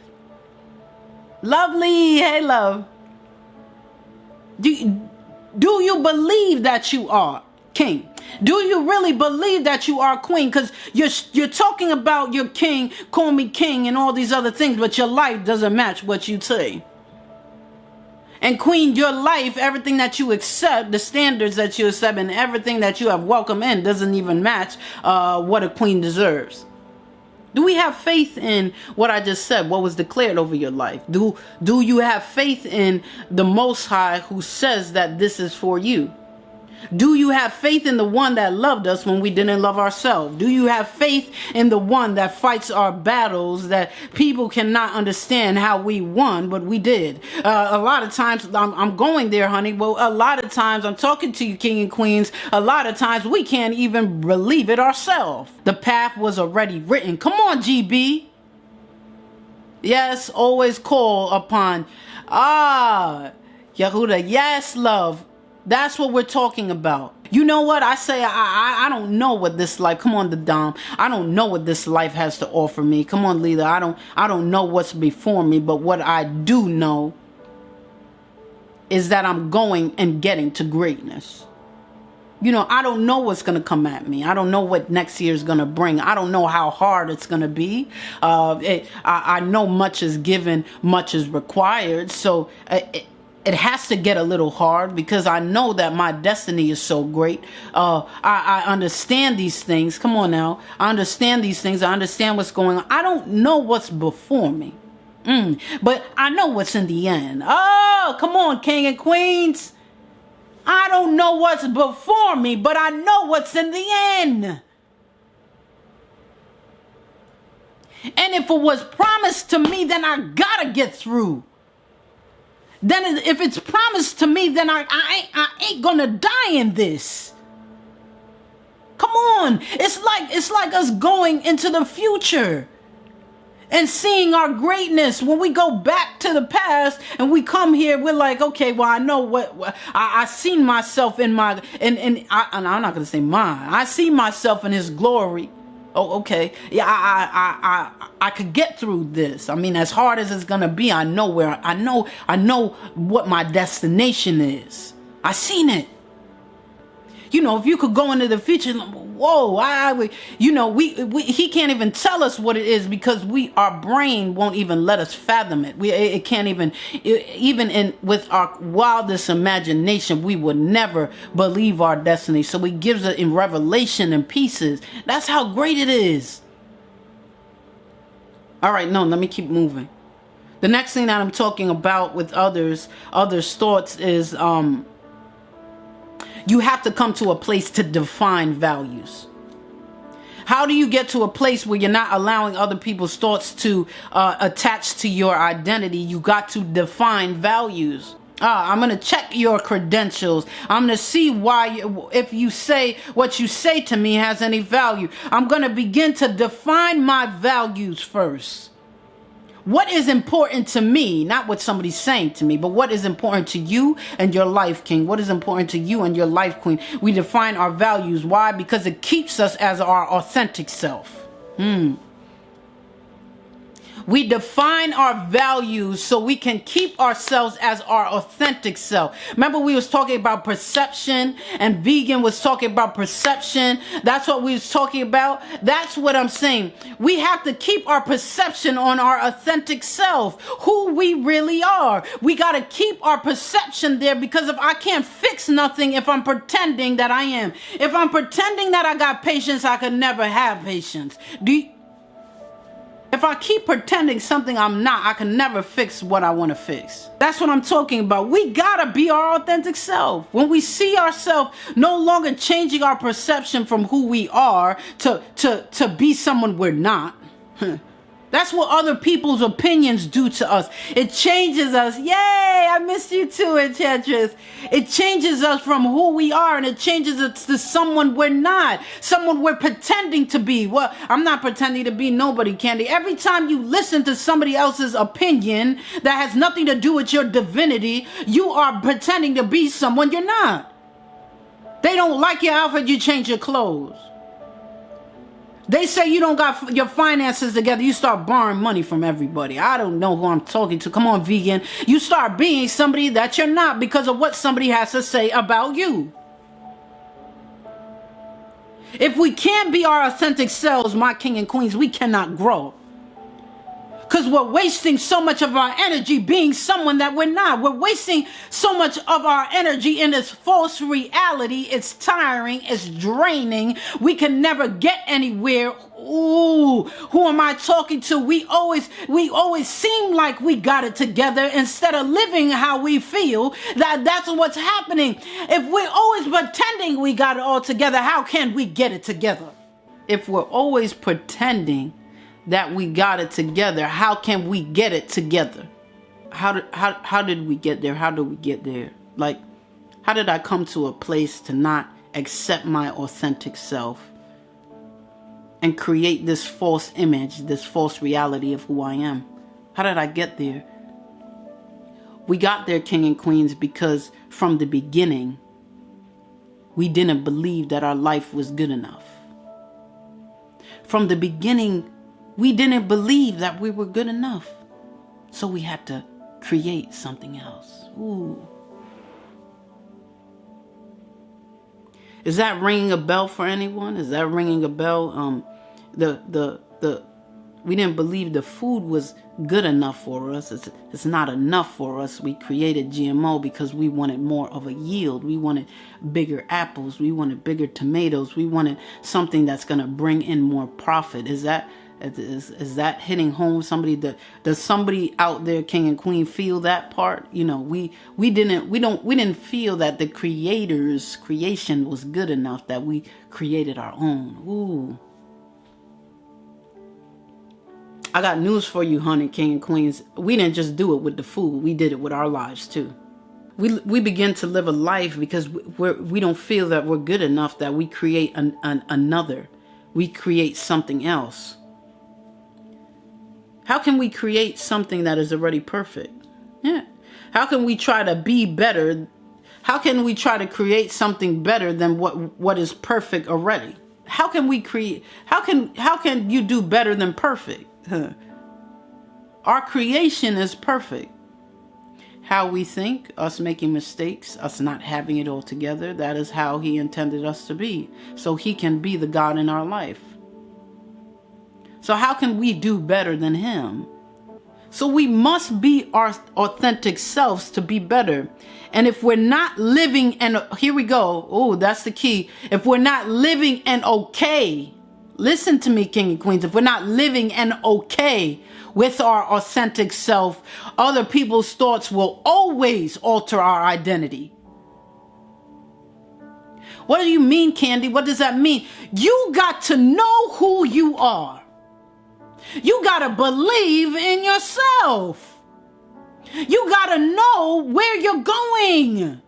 Lovely, hey, love. Do you believe that you are king? Do you really believe that you are queen? Because you're talking about your king, call me king, and all these other things, but your life doesn't match what you say. And queen, your life, everything that you accept, the standards that you accept, and everything that you have welcomed in doesn't even match what a queen deserves. Do we have faith in what I just said, what was declared over your life? Do you have faith in the Most High who says that this is for you? Do you have faith in the one that loved us when we didn't love ourselves? Do you have faith in the one that fights our battles that people cannot understand how we won, but we did? A lot of times, I'm going there, honey. Well, a lot of times, I'm talking to you, king and queens. A lot of times, we can't even believe it ourselves. The path was already written. Come on, GB. Yes, always call upon. Yehuda. Yes, love. That's what we're talking about. You know what? I say I don't know what this life. Come on, the Dom. I don't know what this life has to offer me. Come on, leader. I don't know what's before me, but what I do know is that I'm going and getting to greatness. You know, I don't know what's going to come at me. I don't know what next year is going to bring. I don't know how hard it's going to be. I know much is given, much is required. So it has to get a little hard because I know that my destiny is so great. I understand these things. Come on now. I understand these things. I understand what's going on. I don't know what's before me. But I know what's in the end. Oh, come on, king and queens. I don't know what's before me, but I know what's in the end. And if it was promised to me, then I gotta get through. Then if it's promised to me, then I ain't gonna die in this. Come on. It's like us going into the future and seeing our greatness. When we go back to the past and we come here, we're like, okay, well, I know what I seen myself in my, and I'm not going to say mine. I see myself in his glory. Oh, okay. Yeah, I could get through this. I mean, as hard as it's going to be, I know what my destination is. I seen it. You know, if you could go into the future, whoa, he can't even tell us what it is because our brain won't even let us fathom it. It can't even with our wildest imagination, we would never believe our destiny. So he gives it in revelation and pieces. That's how great it is. All right, no, let me keep moving. The next thing that I'm talking about with others' thoughts is, you have to come to a place to define values. How do you get to a place where you're not allowing other people's thoughts to attach to your identity? You got to define values. I'm going to check your credentials. I'm going to see if you say what you say to me has any value. I'm going to begin to define my values first. What is important to me, not what somebody's saying to me, but what is important to you and your life, King? What is important to you and your life, Queen? We define our values. Why? Because it keeps us as our authentic self. We define our values so we can keep ourselves as our authentic self. Remember, we was talking about perception, and Vegan was talking about perception. That's what we was talking about. That's what I'm saying. We have to keep our perception on our authentic self, who we really are. We got to keep our perception there, because if I can't fix nothing if I'm pretending that I am. If I'm pretending that I got patience, I could never have patience. If I keep pretending something I'm not, I can never fix what I want to fix. That's what I'm talking about. We gotta be our authentic self. When we see ourselves no longer changing our perception from who we are to be someone we're not. That's what other people's opinions do to us. It changes us. Yay, I missed you too, Enchantress. It changes us from who we are, and it changes us to someone we're not. Someone we're pretending to be. Well, I'm not pretending to be nobody, Candy. Every time you listen to somebody else's opinion that has nothing to do with your divinity, you are pretending to be someone you're not. They don't like your outfit, you change your clothes. They say you don't got your finances together, you start borrowing money from everybody. I don't know who I'm talking to. Come on, Vegan. You start being somebody that you're not because of what somebody has to say about you. If we can't be our authentic selves, my king and queens, we cannot grow. Because we're wasting so much of our energy being someone that we're not. We're wasting so much of our energy in this false reality. It's tiring. It's draining. We can never get anywhere. Ooh, who am I talking to? We always seem like we got it together instead of living how we feel. That's what's happening. If we're always pretending we got it all together, how can we get it together? If we're always pretending that we got it together, how can we get it together? How did we get there? How did we get there? Like, how did I come to a place to not accept my authentic self and create this false image, this false reality of who I am? How did I get there? We got there, king and queens, because from the beginning, we didn't believe that our life was good enough. From the beginning, we didn't believe that we were good enough. So we had to create something else. Ooh. Is that ringing a bell for anyone? Is that ringing a bell? We didn't believe the food was good enough for us. It's not enough for us. We created GMO because we wanted more of a yield. We wanted bigger apples. We wanted bigger tomatoes. We wanted something that's going to bring in more profit. Is that hitting home? Does somebody out there, king and queen, feel that part? You know, we didn't feel that the creator's creation was good enough, that we created our own. Ooh. I got news for you, honey, king and queens. We didn't just do it with the food. We did it with our lives too. We begin to live a life because we don't feel that we're good enough, that we create another. We create something else. How can we create something that is already perfect? Yeah. How can we try to be better? How can we try to create something better than what is perfect already? How can we create? How can you do better than perfect? Our creation is perfect. How we think, us making mistakes, us not having it all together, that is how he intended us to be. So he can be the God in our life. So how can we do better than him? So we must be our authentic selves to be better. And if we're not living, and here we go. Oh, that's the key. If we're not living and okay, listen to me, king and queens. If we're not living and okay with our authentic self, other people's thoughts will always alter our identity. What do you mean, Candy? What does that mean? You got to know who you are. You got to believe in yourself. You got to know where you're going.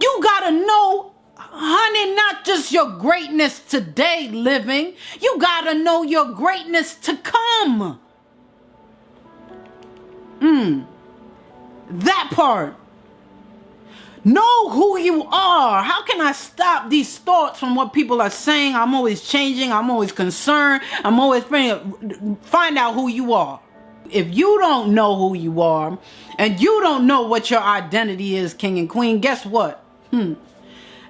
You got to know, honey, not just your greatness today living. You got to know your greatness to come. That part. Know who you are. How can I stop these thoughts from what people are saying? I'm always changing. I'm always concerned. I'm always trying to find out who you are. If you don't know who you are and you don't know what your identity is, king and queen, guess what?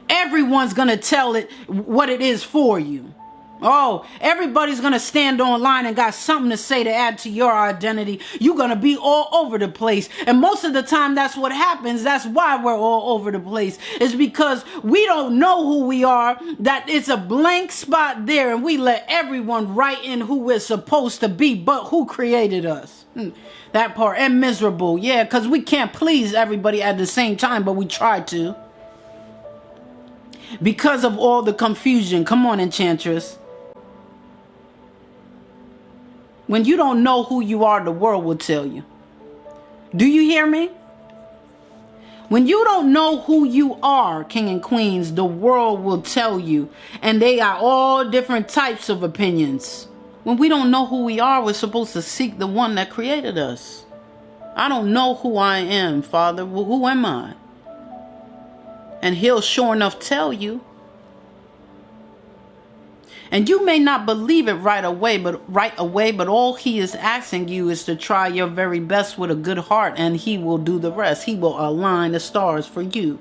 Everyone's going to tell it what it is for you. Oh, everybody's going to stand online and got something to say to add to your identity. You're going to be all over the place. And most of the time, that's what happens. That's why we're all over the place. It's because we don't know who we are, that it's a blank spot there, and we let everyone write in who we're supposed to be, but who created us. That part. And miserable. Yeah, because we can't please everybody at the same time, but we try to. Because of all the confusion. Come on, Enchantress. When you don't know who you are, the world will tell you. Do you hear me? When you don't know who you are, king and queens, the world will tell you. And they are all different types of opinions. When we don't know who we are, we're supposed to seek the one that created us. I don't know who I am, Father. Well, who am I? And he'll sure enough tell you. And you may not believe it right away, but all he is asking you is to try your very best with a good heart, and he will do the rest. He will align the stars for you.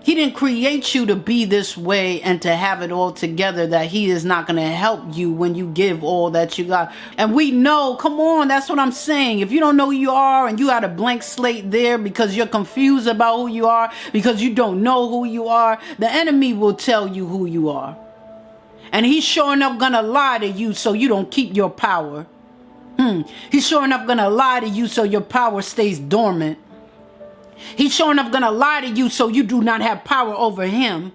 He didn't create you to be this way and to have it all together, that he is not going to help you when you give all that you got. And we know, come on, that's what I'm saying. If you don't know who you are and you had a blank slate there because you're confused about who you are, because you don't know who you are, the enemy will tell you who you are. And he's sure enough going to lie to you so you don't keep your power. He's sure enough going to lie to you so your power stays dormant. He's sure enough going to lie to you so you do not have power over him.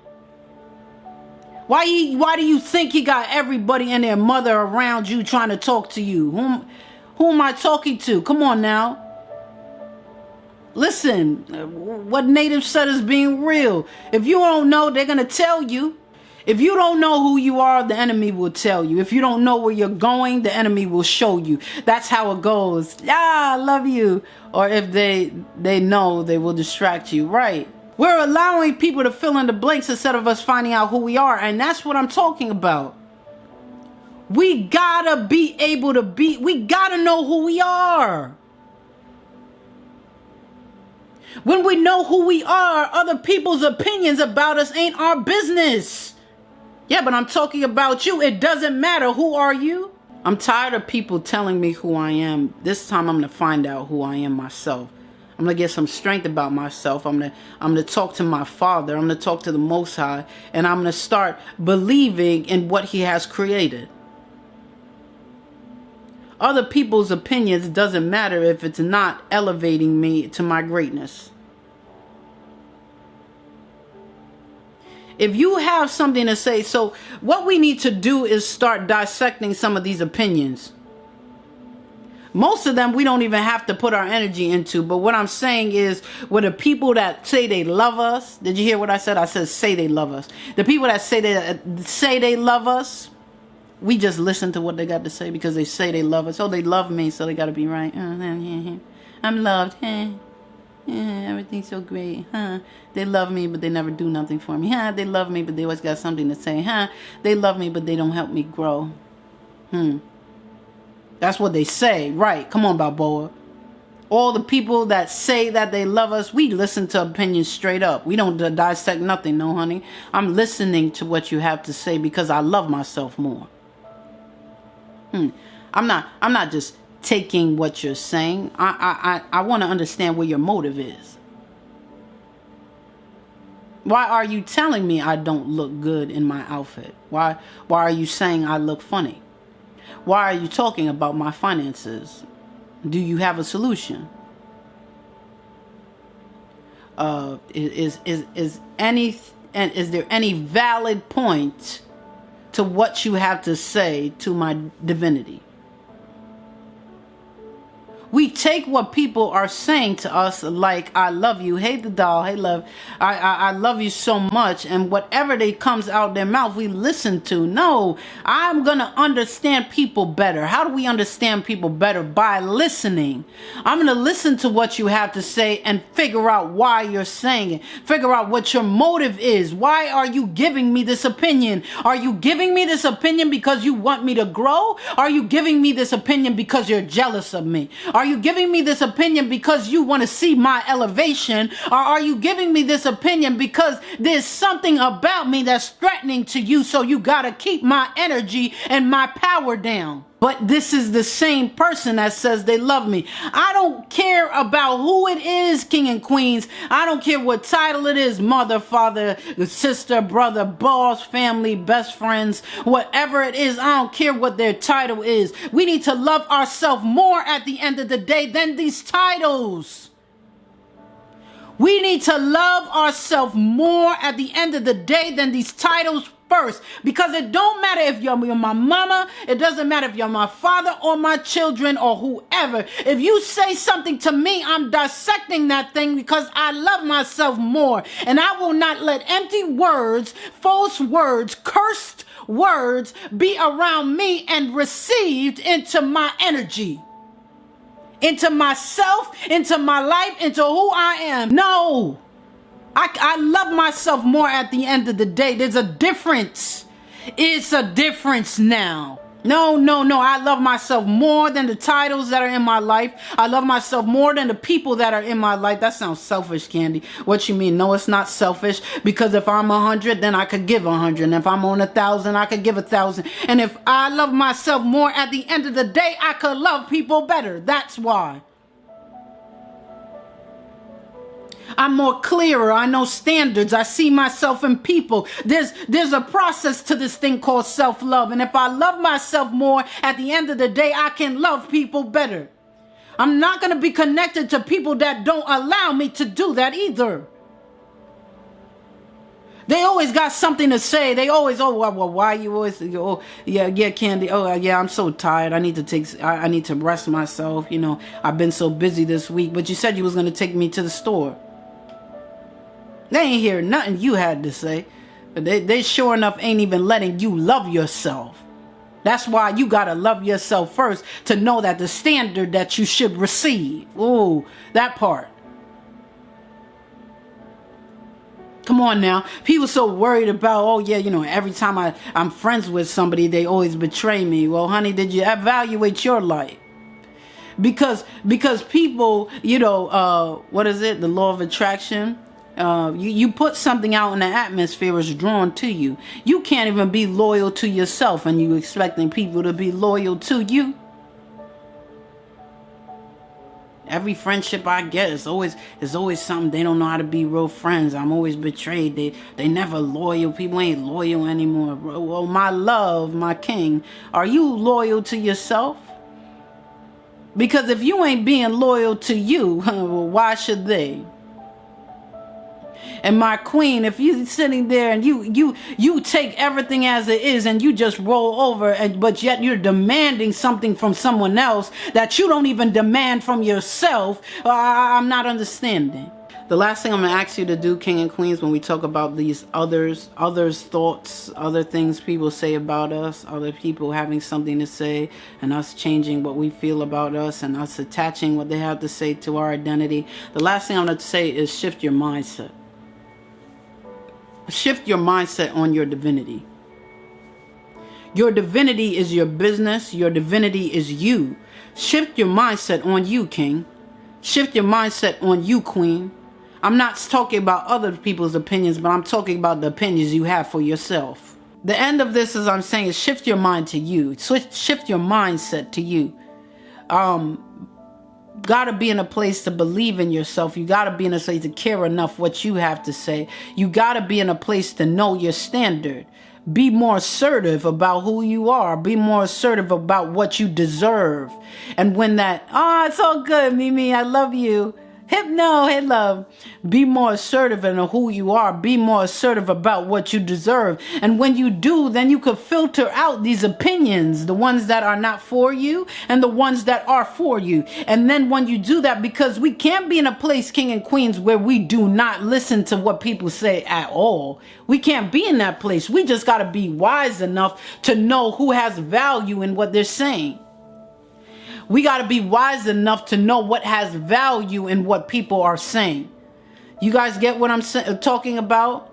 Why do you think he got everybody and their mother around you trying to talk to you? Who am I talking to? Come on now. Listen, what Native said is being real. If you don't know, they're going to tell you. If you don't know who you are, the enemy will tell you. If you don't know where you're going, the enemy will show you. That's how it goes. I love you. Or if they know, they will distract you. Right. We're allowing people to fill in the blanks instead of us finding out who we are. And that's what I'm talking about. We gotta be able to we gotta know who we are. When we know who we are, other people's opinions about us ain't our business. Yeah, but I'm talking about you. It doesn't matter. Who are you? I'm tired of people telling me who I am. This time I'm going to find out who I am myself. I'm going to get some strength about myself. I'm going to talk to my Father. I'm going to talk to the Most High. And I'm going to start believing in what he has created. Other people's opinions doesn't matter if it's not elevating me to my greatness. If you have something to say, so what we need to do is start dissecting some of these opinions. Most of them we don't even have to put our energy into. But what I'm saying is, with the people that say they love us, did you hear what I said? I said say they love us. The people that say they love us, we just listen to what they got to say because they say they love us. Oh, they love me, so they got to be right. I'm loved. Everything's so great. They love me, but they never do nothing for me. They love me, but they always got something to say. They love me, but they don't help me grow. That's what they say. Right. Come on, Balboa. All the people that say that they love us, we listen to opinions straight up. We don't dissect nothing, no, honey. I'm listening to what you have to say because I love myself more. I'm not just taking what you're saying. I want to understand where your motive is. Why are you telling me I don't look good in my outfit? Why are you saying I look funny? Why are you talking about my finances? Do you have a solution? Is there any valid point to what you have to say to my divinity? We take what people are saying to us, like, I love you, hey the doll, hey love, I love you so much, and whatever they comes out their mouth, we listen to. No, I'm gonna understand people better. How do we understand people better? By listening. I'm gonna listen to what you have to say and figure out why you're saying it. Figure out what your motive is. Why are you giving me this opinion? Are you giving me this opinion because you want me to grow? Are you giving me this opinion because you're jealous of me? Are you giving me this opinion because you want to see my elevation? Or are you giving me this opinion because there's something about me that's threatening to you, so you got to keep my energy and my power down? But this is the same person that says they love me. I don't care about who it is, king and queens. I don't care what title it is, mother, father, sister, brother, boss, family, best friends, whatever it is. I don't care what their title is. We need to love ourselves more at the end of the day than these titles. We need to love ourselves more at the end of the day than these titles first. Because it don't matter if you're my mama, it doesn't matter if you're my father or my children or whoever. If you say something to me, I'm dissecting that thing because I love myself more. And I will not let empty words, false words, cursed words be around me and received into my energy, into myself, into my life, into who I am. No, I love myself more at the end of the day. There's a difference. It's a difference now. No. I love myself more than the titles that are in my life. I love myself more than the people that are in my life. That sounds selfish, Candy. What you mean? No, it's not selfish. Because if I'm 100, then I could give 100. And if I'm on 1,000, I could give 1,000. And if I love myself more at the end of the day, I could love people better. That's why. I'm more clearer. I know standards. I see myself in people. There's a process to this thing called self-love. And if I love myself more, at the end of the day, I can love people better. I'm not going to be connected to people that don't allow me to do that either. They always got something to say. They always, well, why you always, yeah, Candy. Yeah, I'm so tired. I need to rest myself. You know, I've been so busy this week. But you said you was going to take me to the store. They ain't hear nothing you had to say. They sure enough ain't even letting you love yourself. That's why you got to love yourself first to know that the standard that you should receive. Ooh, that part. Come on now. People so worried about, every time I'm friends with somebody, they always betray me. Well, honey, did you evaluate your life? Because people, what is it? The law of attraction. You put something out in the atmosphere, is drawn to you. You can't even be loyal to yourself, and you expecting people to be loyal to you. Every friendship I get is always something. They don't know how to be real friends. I'm always betrayed. They never loyal. People ain't loyal anymore. Well, my love, my king, are you loyal to yourself? Because if you ain't being loyal to you, well, why should they? And my queen, if you sitting there and you take everything as it is and you just roll over, but yet you're demanding something from someone else that you don't even demand from yourself, I'm not understanding. The last thing I'm going to ask you to do, king and queens, when we talk about these others' thoughts, other things people say about us, other people having something to say, and us changing what we feel about us, and us attaching what they have to say to our identity. The last thing I'm going to say is shift your mindset. Shift your mindset on your divinity. Your divinity is your business. Your divinity is you. Shift your mindset on you, king. Shift your mindset on you, queen. I'm not talking about other people's opinions, but I'm talking about the opinions you have for yourself. The end of this, as I'm saying, is shift your mind to you. Shift your mindset to you. Gotta be in a place to believe in yourself. You gotta be in a place to care enough what you have to say. You gotta be in a place to know your standard. Be more assertive about who you are. Be more assertive about what you deserve. And when that, it's all good, Mimi, I love you. Hypno, hey love. Be more assertive in who you are. Be more assertive about what you deserve. And when you do, then you could filter out these opinions, the ones that are not for you and the ones that are for you. And then when you do that, because we can't be in a place, king and queens, where we do not listen to what people say at all. We can't be in that place. We just got to be wise enough to know who has value in what they're saying. We got to be wise enough to know what has value in what people are saying. You guys get what I'm talking about?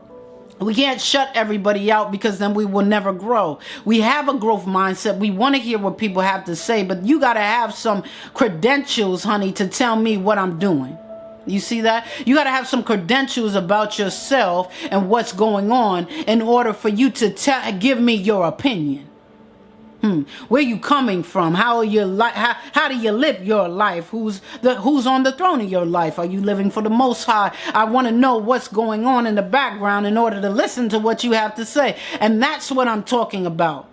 We can't shut everybody out because then we will never grow. We have a growth mindset. We want to hear what people have to say, but you got to have some credentials, honey, to tell me what I'm doing. You see that? You got to have some credentials about yourself and what's going on in order for you to give me your opinion. Where you coming from? How are your how do you live your life? Who's on the throne of your life? Are you living for the Most High? I want to know what's going on in the background in order to listen to what you have to say. And that's what I'm talking about.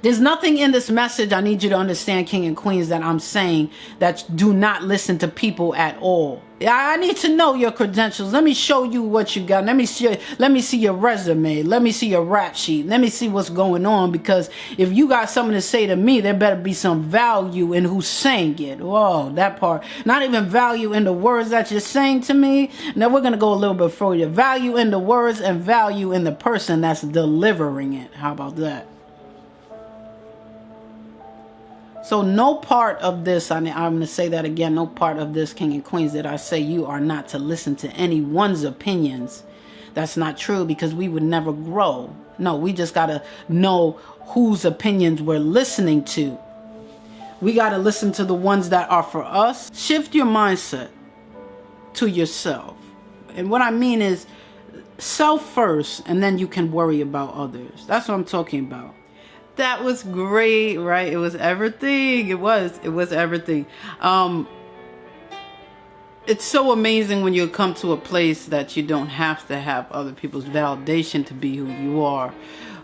There's nothing in this message, I need you to understand, king and queens, that I'm saying that do not listen to people at all. I need to know your credentials. Let me show you what you got. Let me see your resume. Let me see your rap sheet. Let me see what's going on, because if you got something to say to me, there better be some value in who's saying it. Whoa, that part. Not even value in the words that you're saying to me. Now we're going to go a little bit further. Value in the words and value in the person that's delivering it. How about that? So no part of this, I'm going to say that again, no part of this, king and queens, that I say you are not to listen to anyone's opinions. That's not true, because we would never grow. No, we just got to know whose opinions we're listening to. We got to listen to the ones that are for us. Shift your mindset to yourself. And what I mean is self first, and then you can worry about others. That's what I'm talking about. That was great, right? It was everything. It was everything. It's so amazing when you come to a place that you don't have to have other people's validation to be who you are.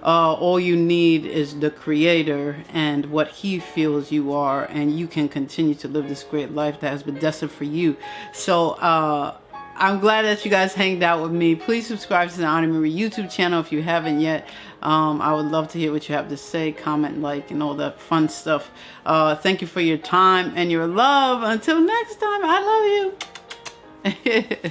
All you need is the Creator and what He feels you are, and you can continue to live this great life that has been destined for you. So I'm glad that you guys hanged out with me. Please subscribe to the Ani Marie YouTube channel if you haven't yet. I would love to hear what you have to say, comment, like, and all that fun stuff. Thank you for your time and your love. Until next time, I love you.